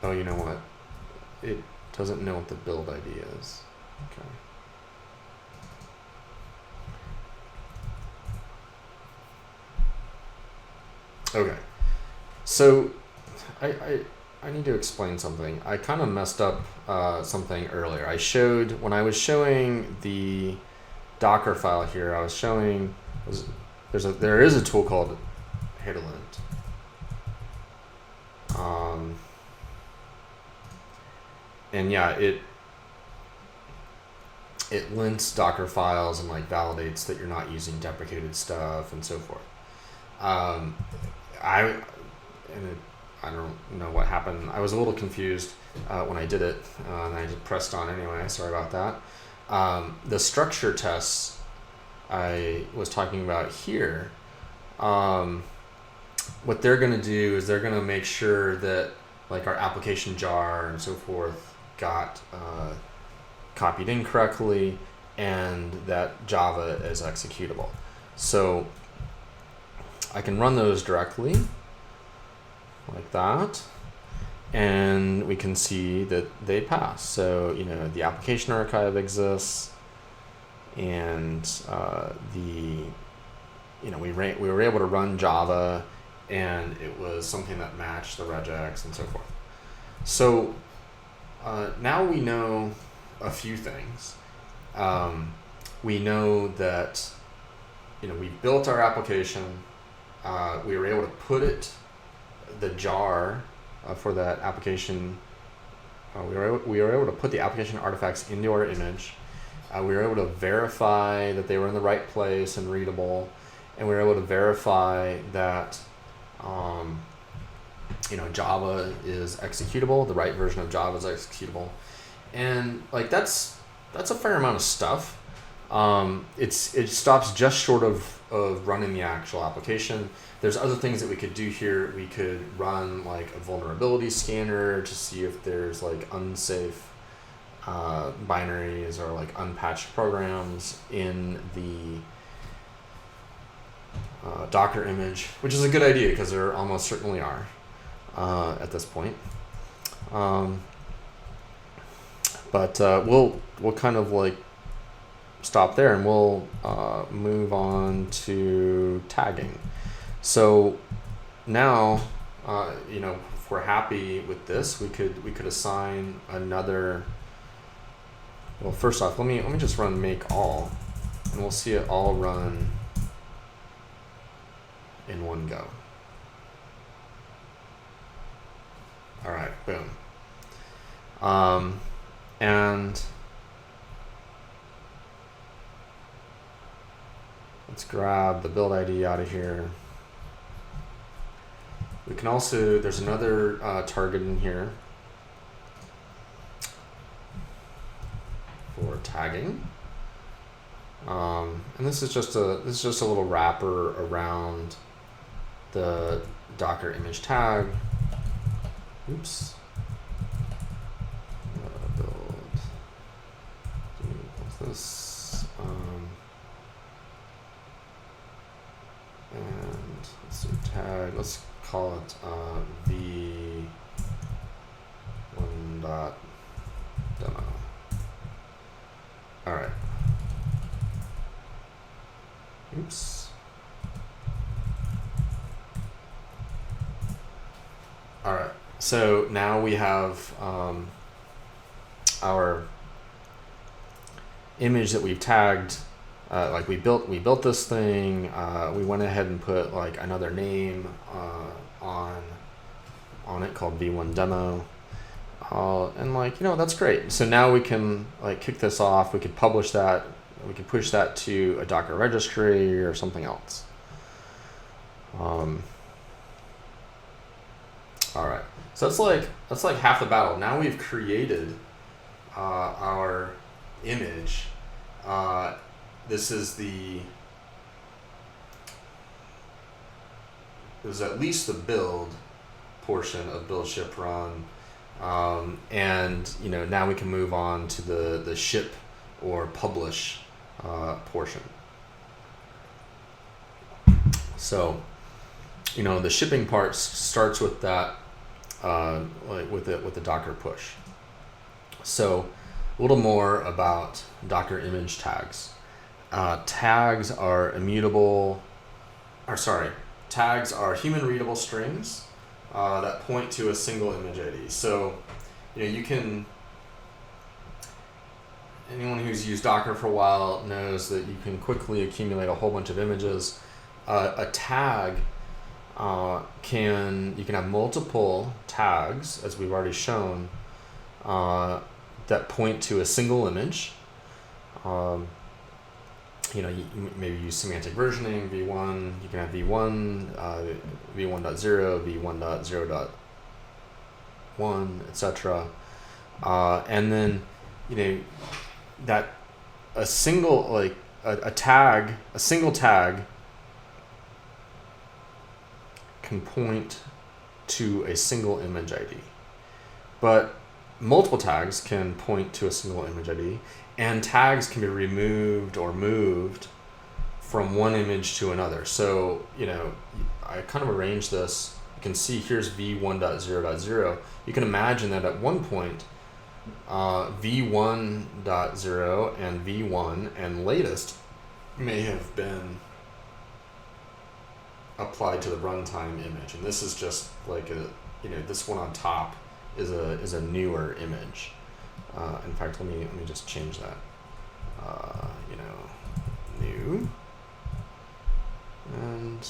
Oh, you know what? it doesn't know what the build ID is. Okay, so I need to explain something. I kind of messed up something earlier. When I was showing the Docker file here, I was showing there is a tool called Hitlint. And yeah, it lints Docker files and like validates that you're not using deprecated stuff and so forth. I don't know what happened. I was a little confused when I did it, and I just pressed on anyway. Sorry about that. The structure tests I was talking about here, what they're going to do is they're going to make sure that like our application jar and so forth got copied in correctly, and that Java is executable. So I can run those directly like that, and we can see that they pass. So the application archive exists, and we were able to run Java, and it was something that matched the regex and so forth. So now we know a few things. We know that we built our application. We were able to put the jar for that application. We were able to put the application artifacts into our image. We were able to verify that they were in the right place and readable, and we were able to verify that Java is executable. The right version of Java is executable, and like that's a fair amount of stuff. It stops just short of running the actual application. There's other things that we could do here. We could run like a vulnerability scanner to see if there's like unsafe binaries or like unpatched programs in the Docker image, which is a good idea because there almost certainly are at this point. But we'll kind of like stop there, and we'll move on to tagging. So now, if we're happy with this, we could assign another. Well, first off, let me just run make all, and we'll see it all run in one go. All right, boom. And let's grab the build ID out of here. We can also, there's another target in here for tagging. And this is just a little wrapper around the Docker image tag. Oops. Build. What's this? And let's do tag. Let's call it v1.demo. All right. Oops. All right. So now we have our image that we've tagged. Like we built this thing. We went ahead and put like another name on it called v1demo. And like, that's great. So now we can like kick this off. We could publish that. We could push that to a Docker registry or something else. All right. So that's like half the battle. Now we've created our image. This is at least the build portion of build, ship, run. And now we can move on to the ship or publish portion. So the shipping part starts with that like with the Docker push. So a little more about Docker image tags. Tags are tags are human readable strings that point to a single image ID. So, anyone who's used Docker for a while knows that you can quickly accumulate a whole bunch of images. A tag you can have multiple tags, as we've already shown, that point to a single image. You maybe use semantic versioning, v1, you can have v1, v1.0, v1.0.1, etc. And then, that a single tag can point to a single image ID. But multiple tags can point to a single image ID, and tags can be removed or moved from one image to another. So, I kind of arranged this. You can see here's v1.0.0. You can imagine that at one point, v1.0 and v1 and latest may have been applied to the runtime image, and this is just like this one on top is a newer image. In fact, let me just change that. New and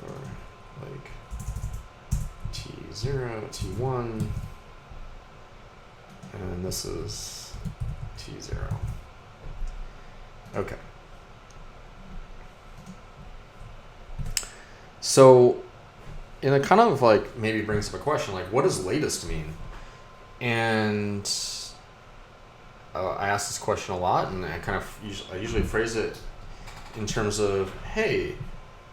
or like T0, T1, and this is T0. Okay. So, it kind of maybe brings up a question, what does latest mean? And I ask this question a lot, and I usually phrase it in terms of, hey,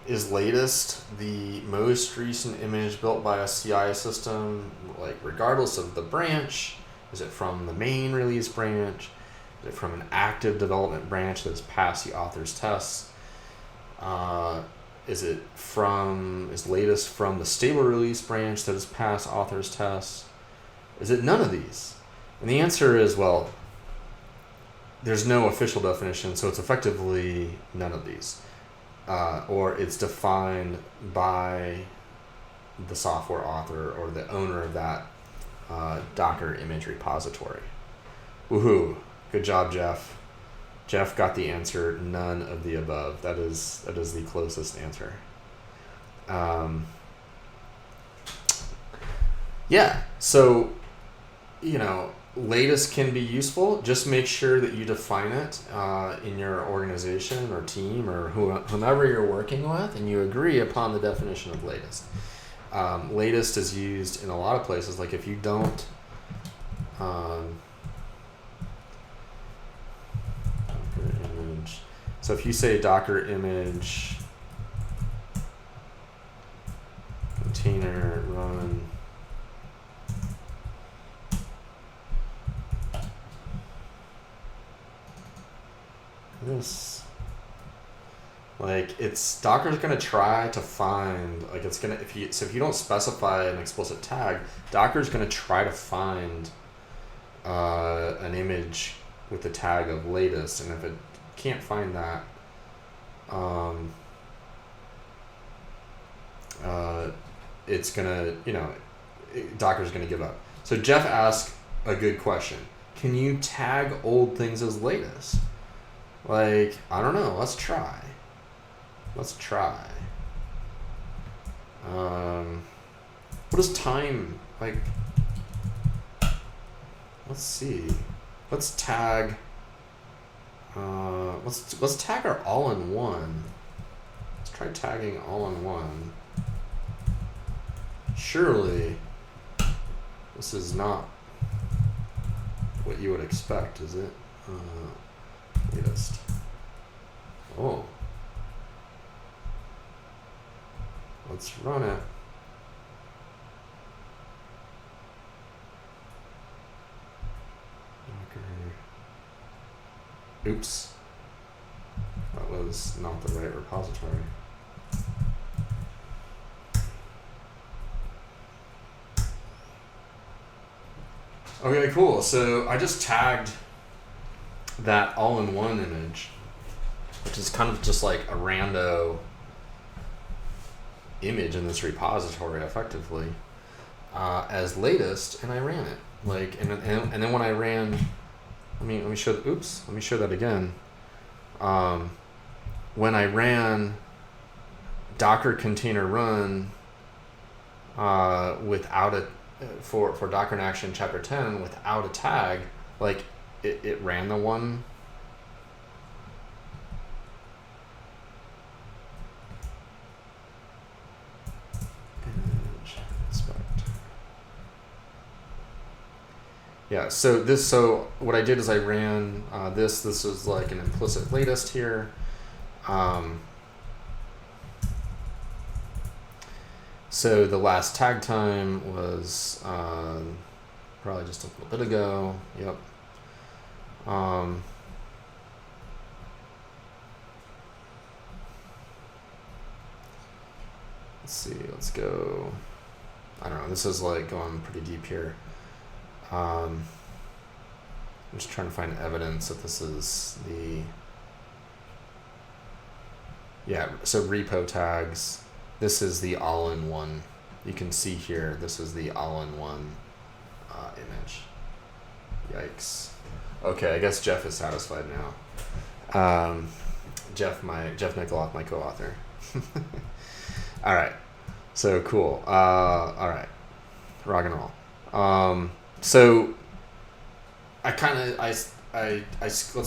is latest the most recent image built by a CI system, regardless of the branch? Is it from the main release branch? Is it from an active development branch that's passed the author's tests? Is latest from the stable release branch that has passed author's tests? Is it none of these? And the answer is, well, there's no official definition, so it's effectively none of these. Or it's defined by the software author or the owner of that Docker image repository. Woohoo! Good job, Jeff. Jeff got the answer, none of the above. That is the closest answer. So, latest can be useful. Just make sure that you define it in your organization or team or whomever you're working with, and you agree upon the definition of latest. Latest is used in a lot of places. If you don't image. So if you say Docker image container run this, Docker's gonna try to find if you don't specify an explicit tag, Docker's gonna try to find an image with the tag of latest, and if it can't find that, it's gonna, Docker's gonna give up. So Jeff asked a good question. Can you tag old things as latest? I don't know. Let's try. What is time? Let's see. Let's tag. Let's tag our all-in-one. Let's try tagging all-in-one. Surely, this is not what you would expect, is it? Latest. Oh. Let's run it. Oops. That was not the right repository. Okay, cool. So I just tagged that all-in-one image, which is kind of just like a rando image in this repository, effectively, as latest, and I ran it. Like, and then when I ran, let me show. Oops, let me show that again. When I ran Docker container run without a for Docker in Action Chapter 10 without a tag, like it ran the one. Yeah, so what I did is I ran this is like an implicit latest here. So the last tag time was probably just a little bit ago. Yep. Let's see, let's go. I don't know, this is like going pretty deep here. I'm just trying to find evidence that this is the, yeah, so repo tags. This is the all-in-one. You can see here, this is the all-in-one image. Yikes. Okay, I guess Jeff is satisfied now. Jeff Nikoloff, my co-author. All right, so cool. All right, rock and roll. So let's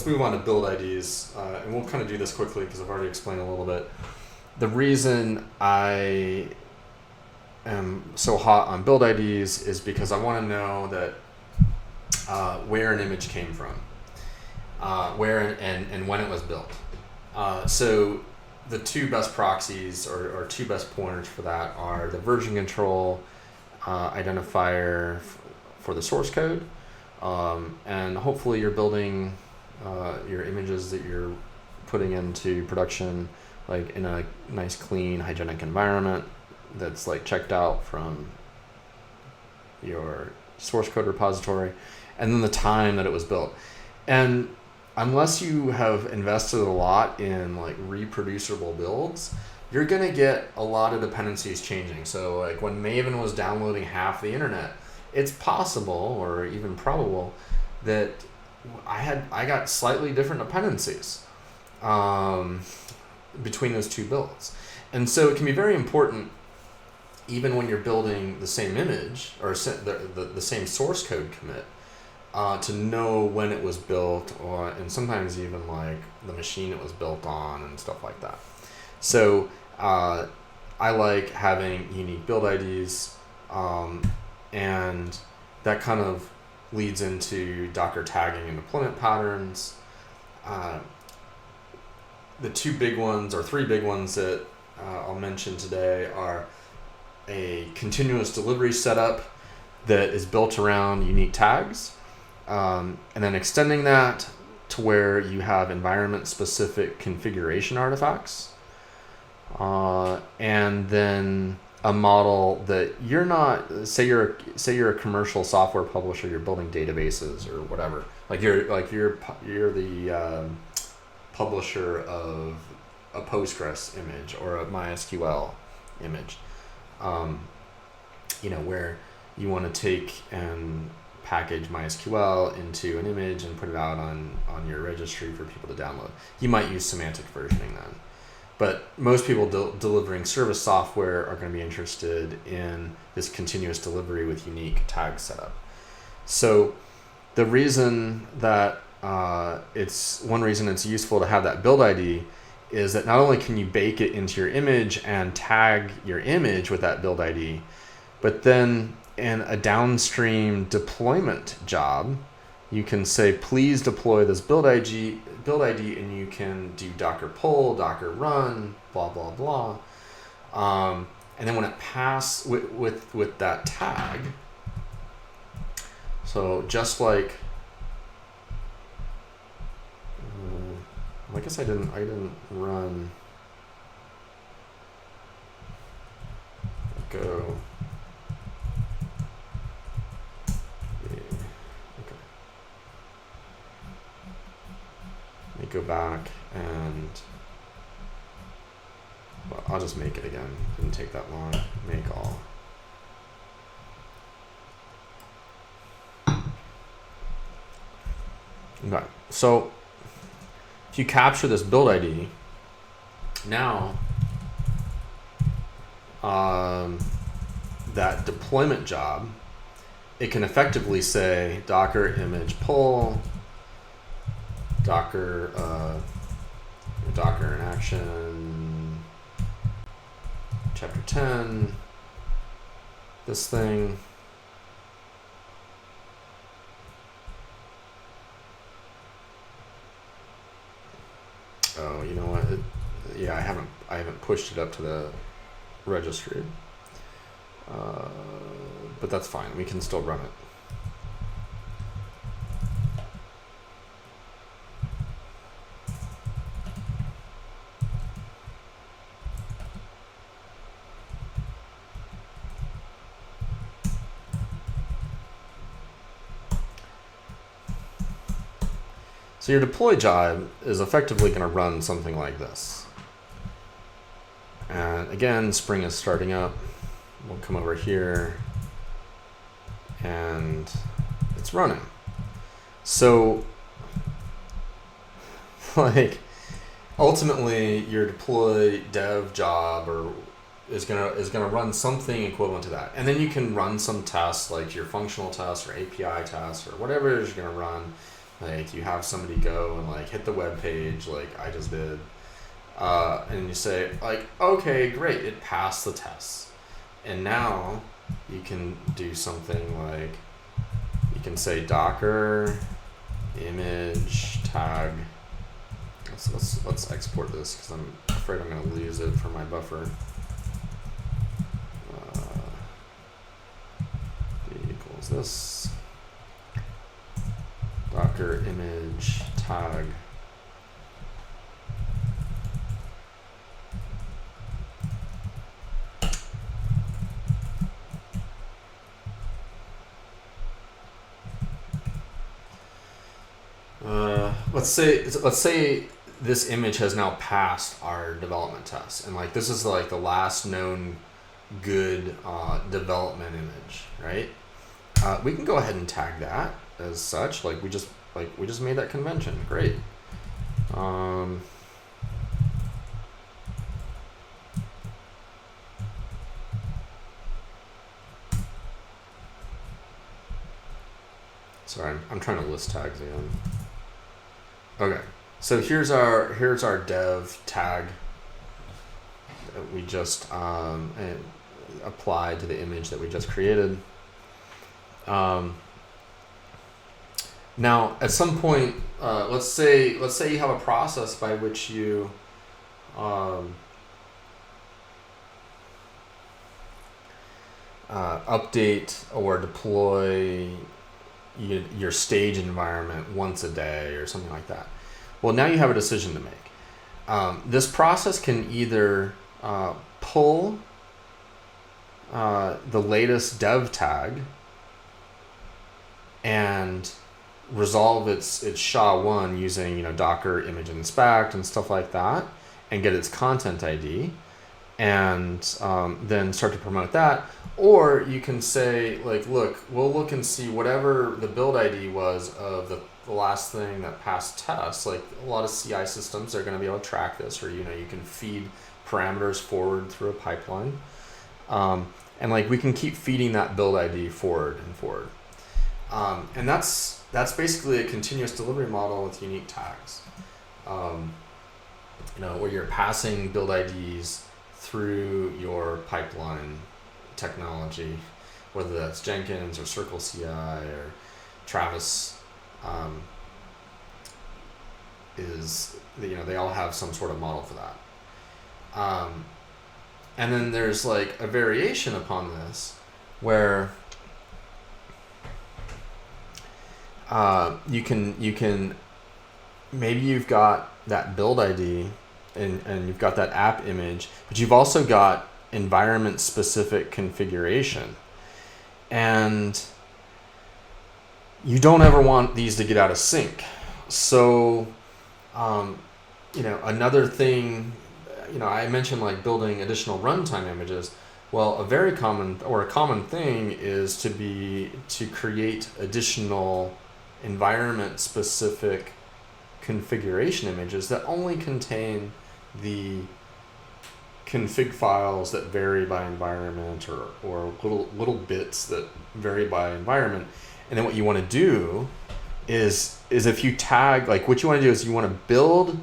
move on to build IDs, and we'll kind of do this quickly because I've already explained a little bit. The reason I am so hot on build IDs is because I want to know that where an image came from, where and when it was built. So the two best proxies or two best pointers for that are the version control identifier for the source code, and hopefully you're building your images that you're putting into production like in a nice, clean, hygienic environment that's like checked out from your source code repository, and then the time that it was built. And unless you have invested a lot in like reproducible builds, you're gonna get a lot of dependencies changing. So like when Maven was downloading half the internet, it's possible or even probable that I got slightly different dependencies between those two builds. And so it can be very important, even when you're building the same image or the same source code commit, to know when it was built, and sometimes even like the machine it was built on and stuff like that. So I like having unique build IDs, and that kind of leads into Docker tagging and deployment patterns. The two big ones, or three big ones that I'll mention today, are a continuous delivery setup that is built around unique tags, and then extending that to where you have environment-specific configuration artifacts, and then a model that you're not, say you're a commercial software publisher, you're building databases or whatever, like you're the publisher of a Postgres image or a MySQL image, where you want to take and package MySQL into an image and put it out on your registry for people to download. You might use semantic versioning then. But most people delivering service software are going to be interested in this continuous delivery with unique tag setup. So the reason that one reason it's useful to have that build ID is that not only can you bake it into your image and tag your image with that build ID, but then in a downstream deployment job, you can say, please deploy this build ID, and you can do Docker pull, Docker run, blah, blah, blah. And then when it passes with that tag, so just like, I guess I didn't run go. go back and, well, I'll just make it again. Didn't take that long. Make all. Okay, so if you capture this build ID, now that deployment job, it can effectively say Docker image pull, Docker in action, chapter 10, this thing. Oh, you know what? Yeah, I haven't pushed it up to the registry, but that's fine. We can still run it. So your deploy job is effectively going to run something like this. And again, Spring is starting up. We'll come over here and it's running. So like ultimately your deploy dev job is gonna run something equivalent to that. And then you can run some tests like your functional tests or API tests or whatever it is you're gonna run. Like you have somebody go and like hit the web page like I just did, and you say like, okay, great, it passed the tests. And now you can do something like, you can say Docker image tag. Let's export this because I'm afraid I'm going to lose it from my buffer. D equals this. Docker image tag. Let's say this image has now passed our development test, and like this is like the last known good development image, right? We can go ahead and tag that as such, like we just made that convention. Great. Sorry, I'm trying to list tags again. Okay, so here's our dev tag that we just applied to the image that we just created. Now, at some point, let's say you have a process by which you update or deploy your stage environment once a day or something like that. Well, now you have a decision to make. This process can either pull the latest dev tag and resolve its SHA-1 using Docker image inspect and stuff like that, and get its content ID, and then start to promote that. Or you can say like, look, we'll look and see whatever the build ID was of the last thing that passed tests. Like a lot of CI systems are going to be able to track this, or you can feed parameters forward through a pipeline, and like we can keep feeding that build ID forward and forward. And that's basically a continuous delivery model with unique tags. Where you're passing build IDs through your pipeline technology, whether that's Jenkins or CircleCI or Travis, they all have some sort of model for that. And then there's like a variation upon this where you can maybe you've got that build ID and you've got that app image, but you've also got environment specific configuration, and you don't ever want these to get out of sync. So Another thing, I mentioned like building additional runtime images. Well, a common thing is to create additional environment specific configuration images that only contain the config files that vary by environment, or little bits that vary by environment. And then what you want to do is if you tag, like what you want to do is you want to build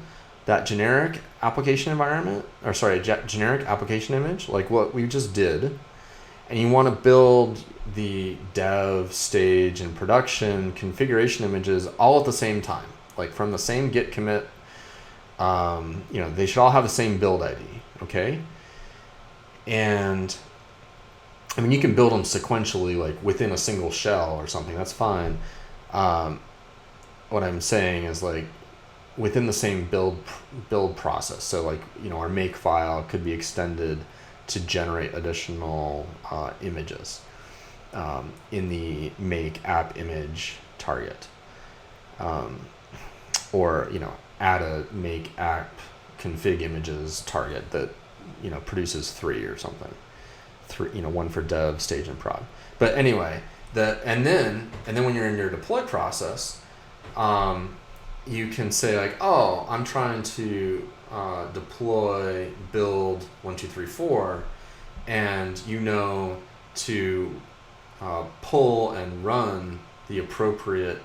that generic application environment, or sorry, generic application image, like what we just did, and you want to build the dev, stage, and production configuration images all at the same time, like from the same git commit. They should all have the same build ID, okay? And I mean, you can build them sequentially, like within a single shell or something, that's fine. What I'm saying is like within the same build process. So like, our make file could be extended to generate additional images in the make app image target. Or add a make app config images target that produces 3 or something. 3, one for dev, stage, and prod. But anyway, and then when you're in your deploy process, you can say like, oh, I'm trying to deploy build 1, 2, 3, 4, and to pull and run the appropriate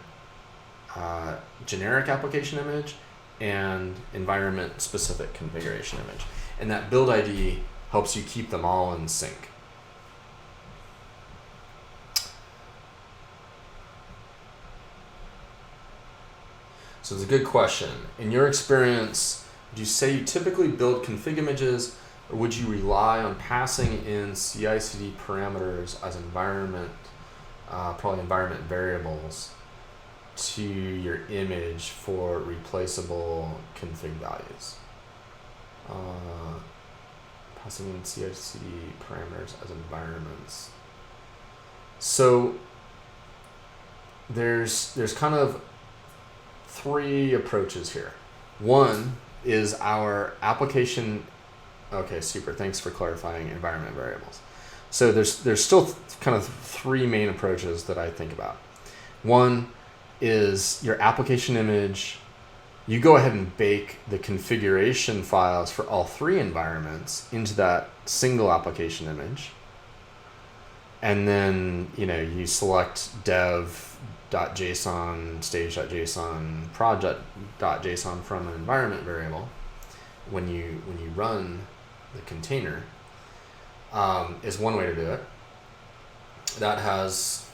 generic application image and environment specific configuration image. And that build ID helps you keep them all in sync. So it's a good question. In your experience, do you say you typically build config images, or would you rely on passing in CI/CD parameters as probably environment variables to your image for replaceable config values? Passing in CI/CD parameters as environments. So there's kind of 3 approaches here. One is our application. Okay, super. Thanks for clarifying environment variables. So there's still kind of 3 main approaches that I think about. One is your application image. You go ahead and bake the configuration files for all 3 environments into that single application image. And then, you select dev.json, stage.json, project.json from an environment variable when you run the container, is one way to do it. That has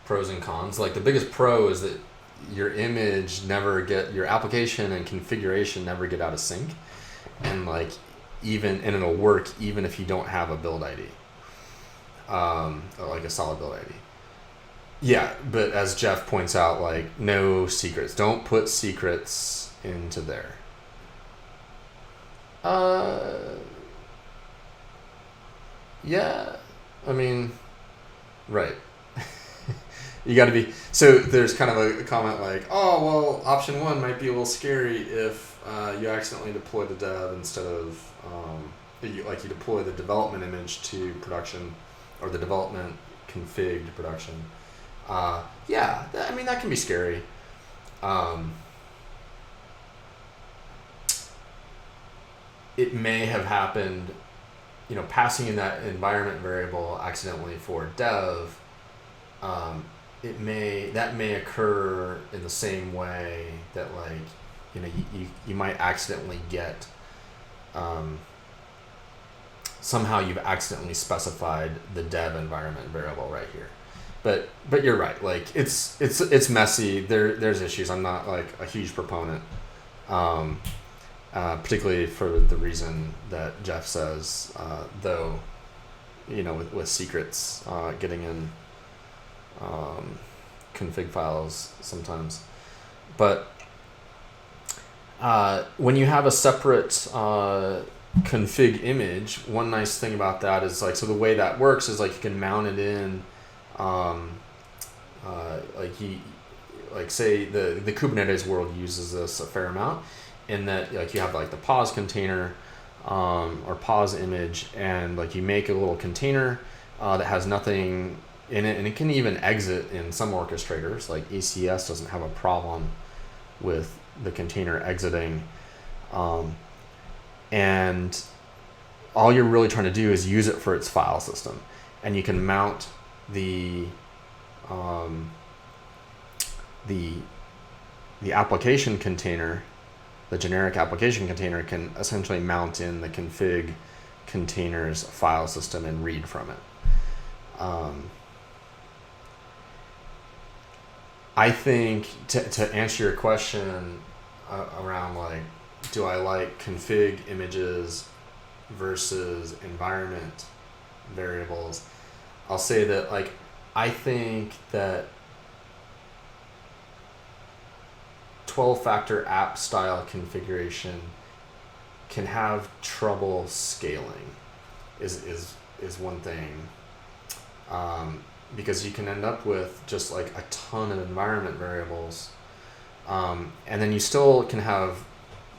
pros and cons. Like the biggest pro is that your your application and configuration never get out of sync, and it'll work even if you don't have a build ID, or like a solid build ID. Yeah, but as Jeff points out, like no secrets. Don't put secrets into there. Yeah, I mean, right. You got to be. So there's kind of a comment like, oh, well, option 1 might be a little scary if you accidentally deploy the dev instead of, you deploy the development image to production, or the development config to production. That can be scary. It may have happened, passing in that environment variable accidentally for dev. That may occur in the same way that you might accidentally get, somehow you've accidentally specified the dev environment variable right here. But you're right, like it's messy. There's issues. I'm not like a huge proponent, particularly for the reason that Jeff says, though, with secrets getting in config files sometimes. But when you have a separate config image, one nice thing about that is so the way that works is you can mount it in, like say the Kubernetes world uses this a fair amount, in that like you have like the pause container or pause image, and like you make a little container that has nothing in it, and it can even exit in some orchestrators. Like ECS doesn't have a problem with the container exiting, and all you're really trying to do is use it for its file system, and you can mount the application container. The generic application container can essentially mount in the config container's file system and read from it. I think to answer your question around like, do I like config images versus environment variables, I'll say that like I think that 12-factor app style configuration can have trouble scaling is one thing, because you can end up with just like a ton of environment variables, and then you still can have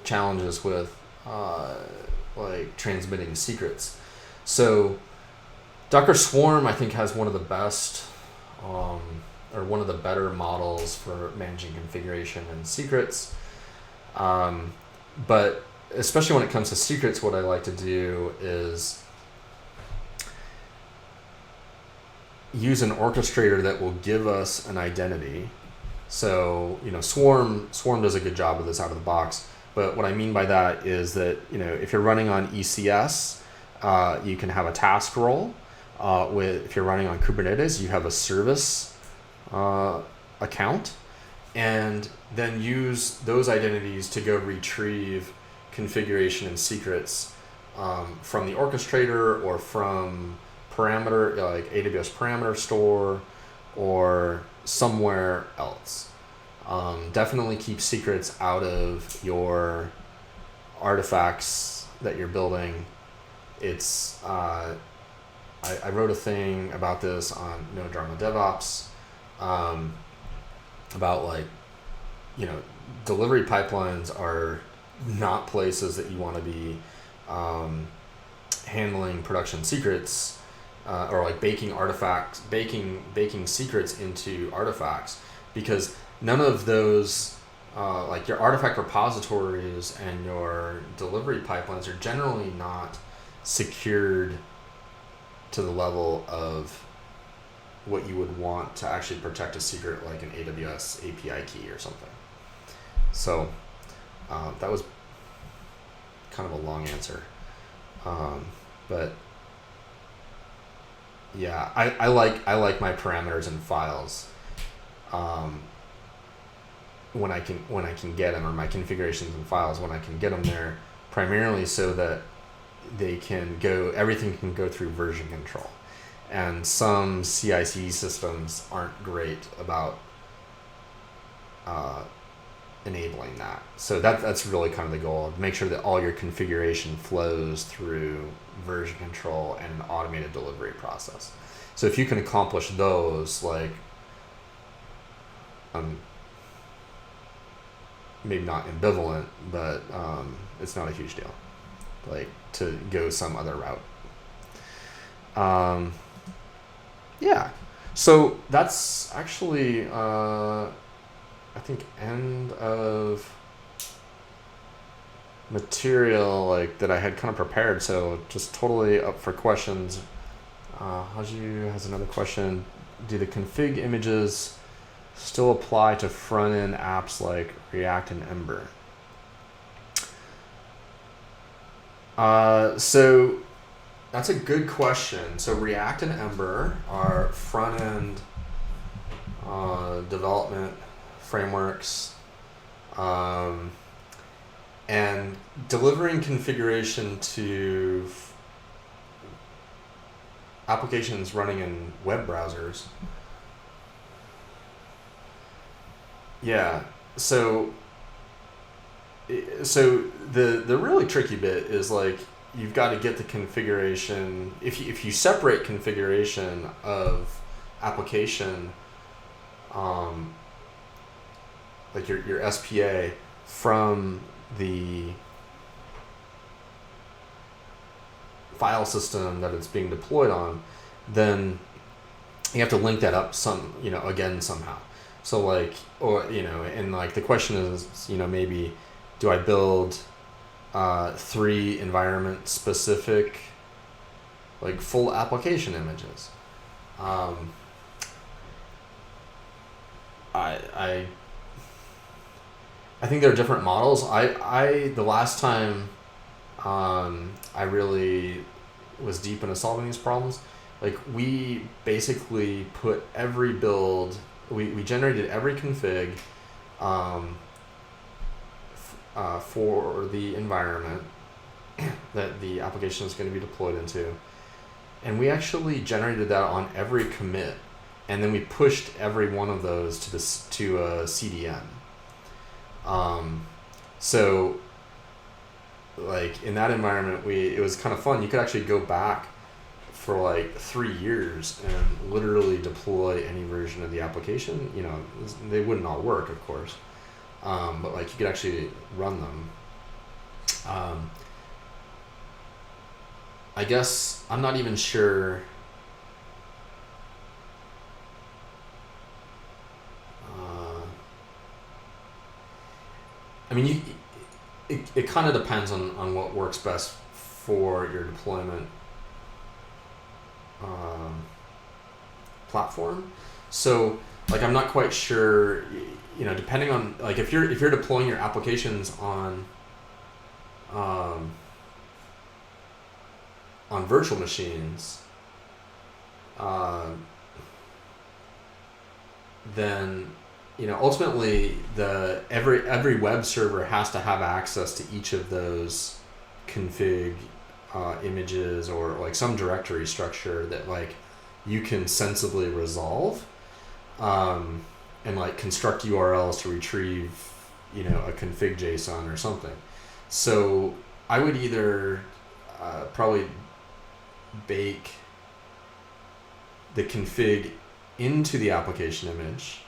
challenges with like transmitting secrets. So Docker Swarm, I think, has one of the best or one of the better models for managing configuration and secrets. But especially when it comes to secrets, what I like to do is use an orchestrator that will give us an identity. So, Swarm does a good job of this out of the box. But what I mean by that is that, if you're running on ECS, you can have a task role. If you're running on Kubernetes, you have a service account, and then use those identities to go retrieve configuration and secrets from the orchestrator or from parameter, like AWS parameter store or somewhere else. Definitely keep secrets out of your artifacts that you're building. It's I wrote a thing about this on No Drama DevOps, about like, delivery pipelines are not places that you want to be handling production secrets, or like baking secrets into artifacts, because none of those, like your artifact repositories and your delivery pipelines, are generally not secured to the level of what you would want to actually protect a secret, like an AWS API key or something. So that was kind of a long answer, but yeah, I like my parameters and files when I can get them, or my configurations and files when I can get them there, primarily so that everything can go through version control. And some CI/CD systems aren't great about enabling that. So that's really kind of the goal: make sure that all your configuration flows through version control and an automated delivery process. So if you can accomplish those, like, maybe not ambivalent, but it's not a huge deal, like, to go some other route. Yeah, so that's actually, I think, end of material like that I had kind of prepared. So just totally up for questions. Haju has another question. Do the config images still apply to front-end apps like React and Ember? So that's a good question. So React and Ember are front-end development frameworks, and delivering configuration to applications running in web browsers. Yeah, so the really tricky bit is, like, you've got to get the configuration. If you separate configuration of application like your SPA from the file system that it's being deployed on, then you have to link that up again somehow. So like, or and like the question is, maybe do I build 3 environment specific like full application images? I think there are different models. The last time I really was deep into solving these problems, like we basically put every build, we generated every config for the environment that the application is going to be deployed into, and we actually generated that on every commit, and then we pushed every one of those to a CDN. So like in that environment, it was kind of fun. You could actually go back for like 3 years and literally deploy any version of the application. They wouldn't all work, of course, but like you could actually run them. I guess I'm not even sure. I mean, it kind of depends on what works best for your deployment platform. So like I'm not quite sure, depending on like if you're deploying your applications on virtual machines, then ultimately every web server has to have access to each of those config images, or like some directory structure that like you can sensibly resolve, and like construct URLs to retrieve a config JSON or something. So I would either probably bake the config into the application image,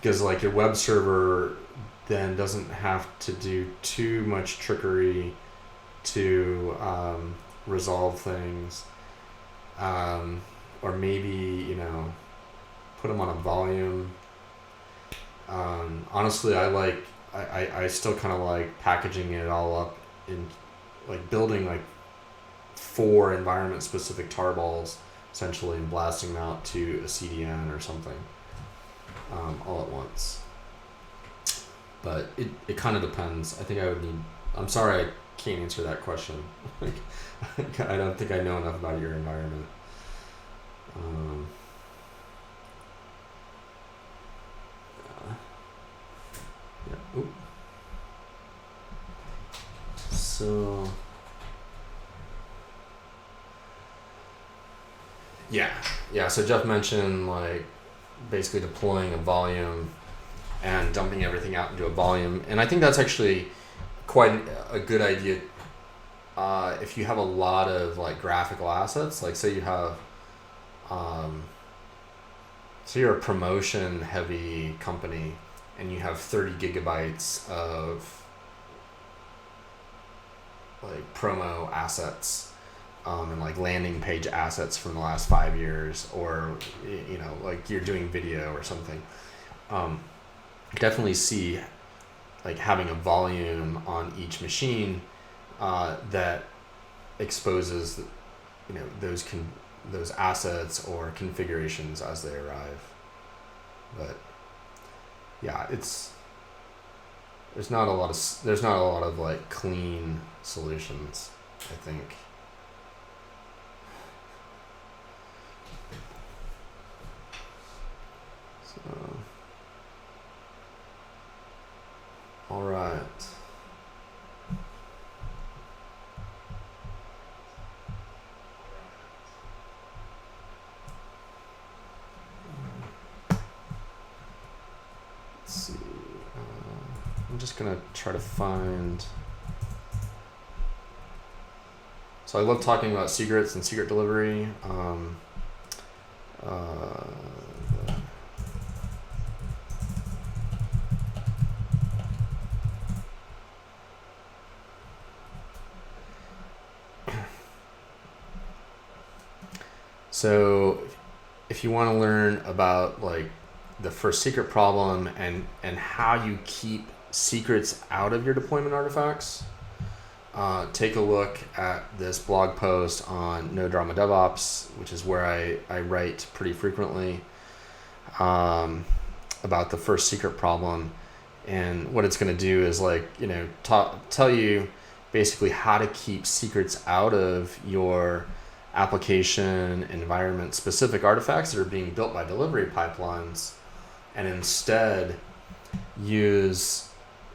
because like your web server then doesn't have to do too much trickery to resolve things, or maybe put them on a volume. Honestly, I still kind of like packaging it all up in like building like 4 environment specific tarballs essentially and blasting them out to a CDN or something all at once. But it kind of depends. I think I'm sorry I can't answer that question. I don't think I know enough about your environment. Yeah. Oop. So yeah. So Jeff mentioned like basically deploying a volume and dumping everything out into a volume, and I think that's actually quite a good idea if you have a lot of like graphical assets. Like say you have so you're a promotion heavy company and you have 30 gigabytes of like promo assets, and like landing page assets from the last 5 years, or like you're doing video or something. Definitely see like having a volume on each machine that exposes those assets or configurations as they arrive. But yeah, there's not a lot of like clean solutions, I think. So all right. Let's see. I'm just gonna try to find. So I love talking about secrets and secret delivery. So if you want to learn about like the first secret problem and how you keep secrets out of your deployment artifacts, take a look at this blog post on No Drama DevOps, which is where I write pretty frequently about the first secret problem. And what it's going to do is like, tell you basically how to keep secrets out of your application environment specific artifacts that are being built by delivery pipelines, and instead use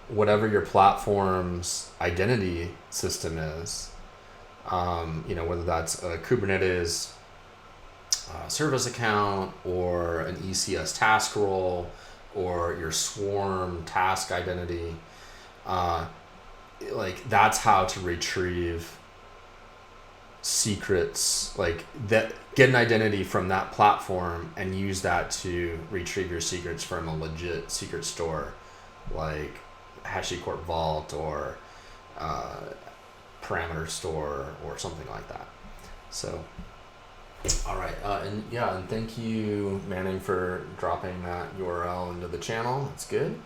whatever your platform's identity system is, whether that's a Kubernetes service account or an ECS task role or your Swarm task identity. Like that's how to retrieve secrets, like that, get an identity from that platform and use that to retrieve your secrets from a legit secret store like HashiCorp Vault or Parameter Store or something like that. So all right, and thank you, Manning, for dropping that URL into the channel. It's good.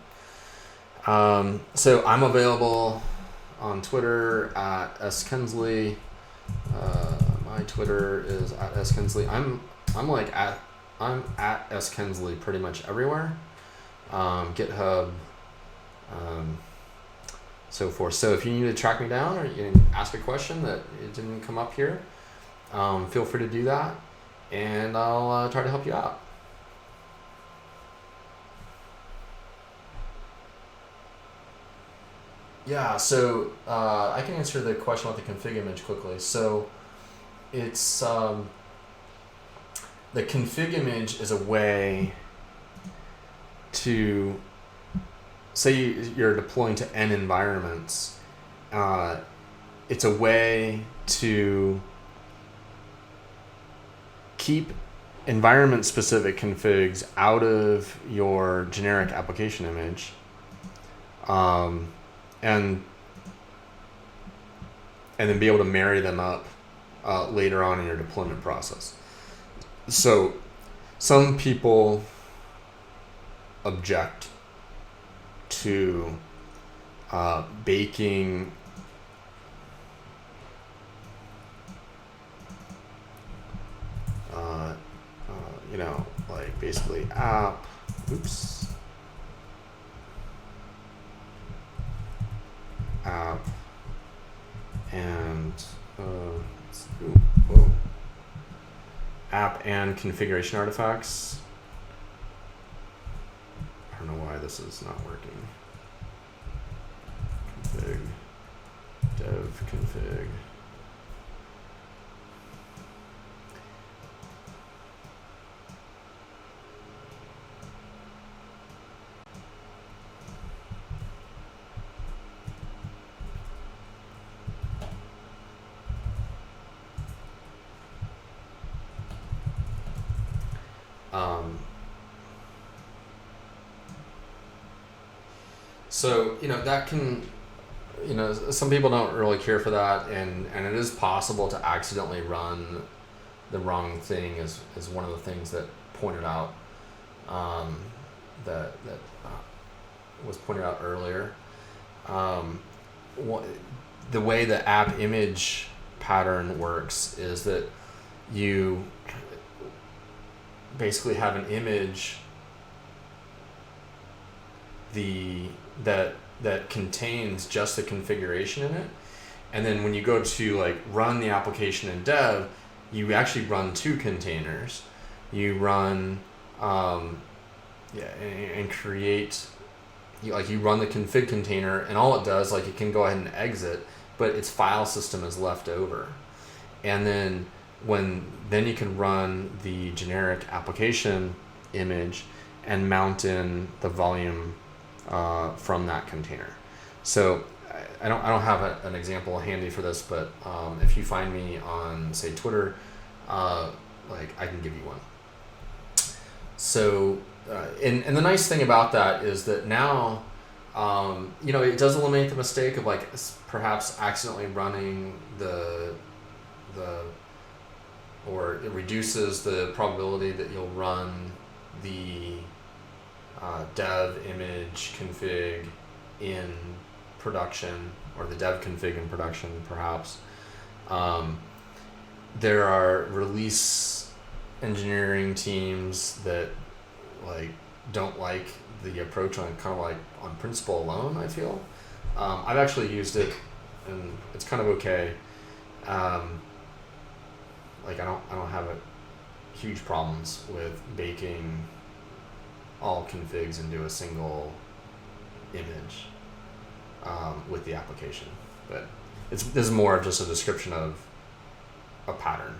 So I'm available on Twitter at @skuenzli. My Twitter is at @skuenzli. I'm at @skuenzli pretty much everywhere. GitHub, so forth. So if you need to track me down or you ask a question that it didn't come up here, feel free to do that, and I'll try to help you out. Yeah, so I can answer the question about the config image quickly. So it's the config image is a way to say you're deploying to n environments. It's a way to keep environment specific configs out of your generic application image. And then be able to marry them up later on in your deployment process. So some people object to baking like basically app and app and configuration artifacts. I don't know why this is not working. Config, dev config. So, that can, some people don't really care for that, and it is possible to accidentally run the wrong thing is one of the things that pointed out, that was pointed out earlier. The way the app image pattern works is that you basically have an image that contains just the configuration in it, and then when you go to like run the application in dev, you actually run two containers. You run and create, you run the config container, and all it does, like, it can go ahead and exit, but its file system is left over. And then then you can run the generic application image and mount in the volume from that container. So I don't have an example handy for this, but if you find me on, say, Twitter, I can give you one. So and the nice thing about that is that now it does eliminate the mistake of or it reduces the probability that you'll run the dev image config in production, or the dev config in production perhaps. There are release engineering teams that like don't like the approach on kind of like on principle alone, I feel. I've actually used it and it's kind of okay. Like I don't have huge problems with baking all configs into a single image with the application, but this is more of just a description of a pattern.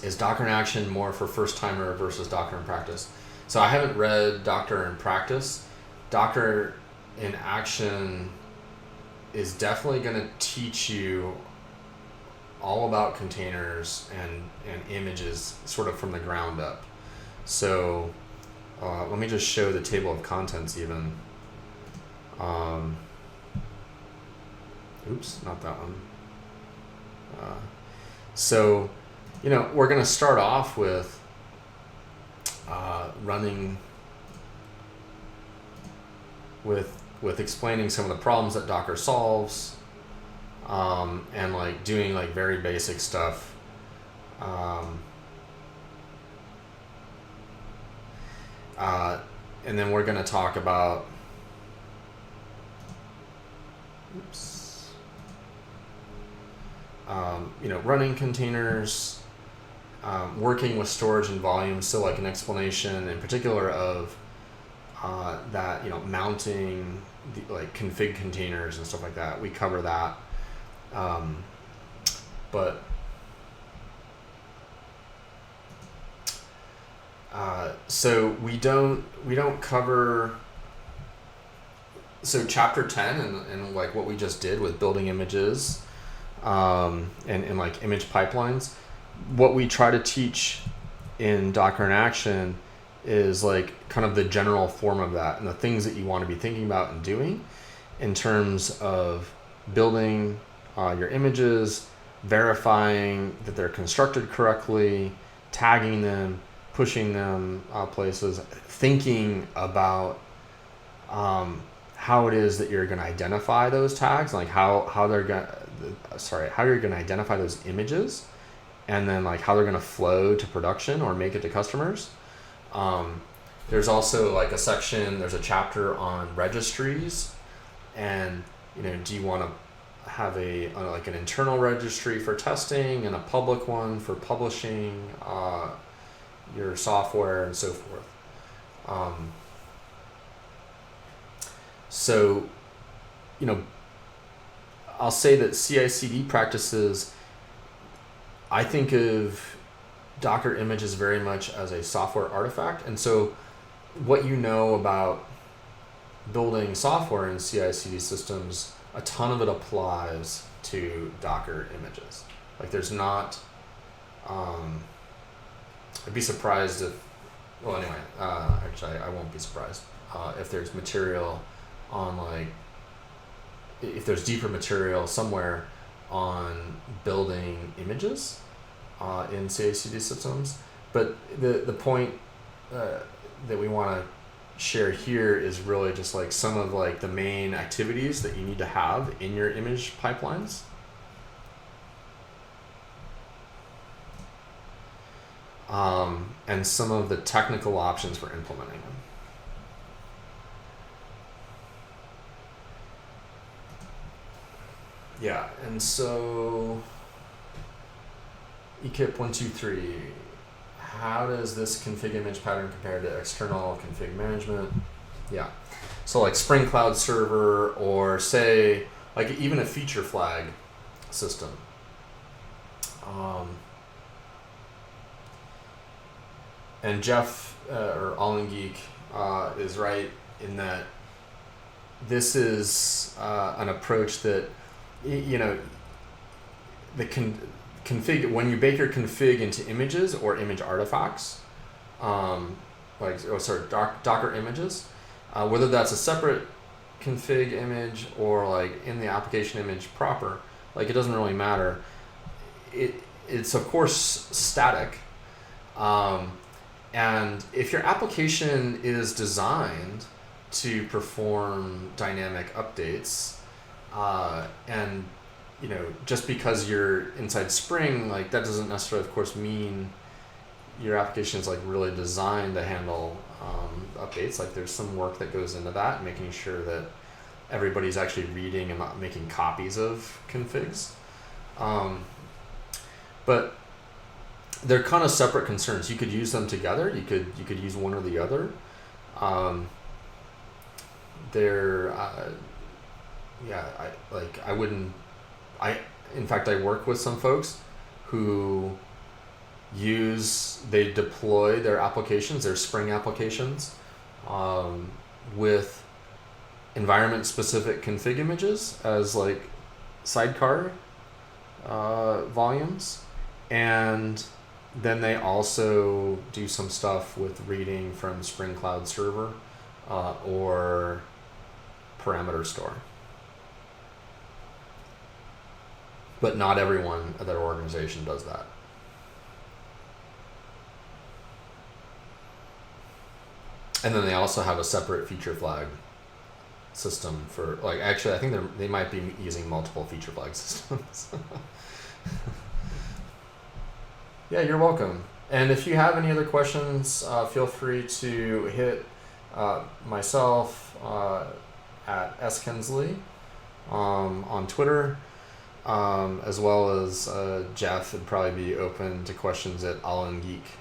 Is Docker in Action more for first timer versus Docker in practice? So I haven't read Docker in practice. Docker in Action is definitely going to teach you all about containers and images sort of from the ground up. So let me just show the table of contents even. Oops, not that one. So, you know, we're going to start off with running with explaining some of the problems that Docker solves, and like doing like very basic stuff. And then we're going to talk about you know, running containers, working with storage and volume. So like an explanation in particular of that, you know, mounting the, like config containers and stuff like that. We cover that. But so we don't cover, so chapter 10 and like what we just did with building images and like image pipelines, what we try to teach in Docker in Action is like kind of the general form of that and the things that you want to be thinking about and doing in terms of building your images, verifying that they're constructed correctly, tagging them, pushing them places, thinking about how it is that you're going to identify those tags, like how you're going to identify those images, and then like how they're going to flow to production or make it to customers. There's also like there's a chapter on registries, and you know, do you want to have like an internal registry for testing and a public one for publishing your software and so forth. So, you know, I'll say that CI/CD practices, I think of Docker images very much as a software artifact. And so what you know about building software in CI/CD systems, a ton of it applies to Docker images. Like there's not, I'd be surprised if, well anyway, actually I won't be surprised if there's material on like, if there's deeper material somewhere on building images in CI/CD systems. But the point that we want to share here is really just like some of like the main activities that you need to have in your image pipelines. And some of the technical options for implementing them. Yeah, and so eKIP 123, how does this config image pattern compare to external config management? Yeah, so like Spring Cloud Server, or say like even a feature flag system. And Jeff or Allin Geek is right in that this is an approach that, you know, the config, when you bake your config into images or image artifacts, Docker images, whether that's a separate config image or like in the application image proper, Like, it doesn't really matter. It's of course static. And if your application is designed to perform dynamic updates, and just because you're inside Spring, like, that doesn't necessarily, of course, mean your application is like really designed to handle updates. Like, there's some work that goes into that, making sure that everybody's actually reading and not making copies of configs. But they're kind of separate concerns. You could use them together. You could use one or the other. In fact, I work with some folks who they deploy their applications, their Spring applications, with environment-specific config images as like sidecar volumes, and then they also do some stuff with reading from Spring Cloud Server or parameter store. But not everyone at that organization does that. And then they also have a separate feature flag system for, like, actually I think they might be using multiple feature flag systems. Yeah, you're welcome. And if you have any other questions, feel free to hit myself at Kuenzli on Twitter, as well as Jeff would probably be open to questions at All In Geek.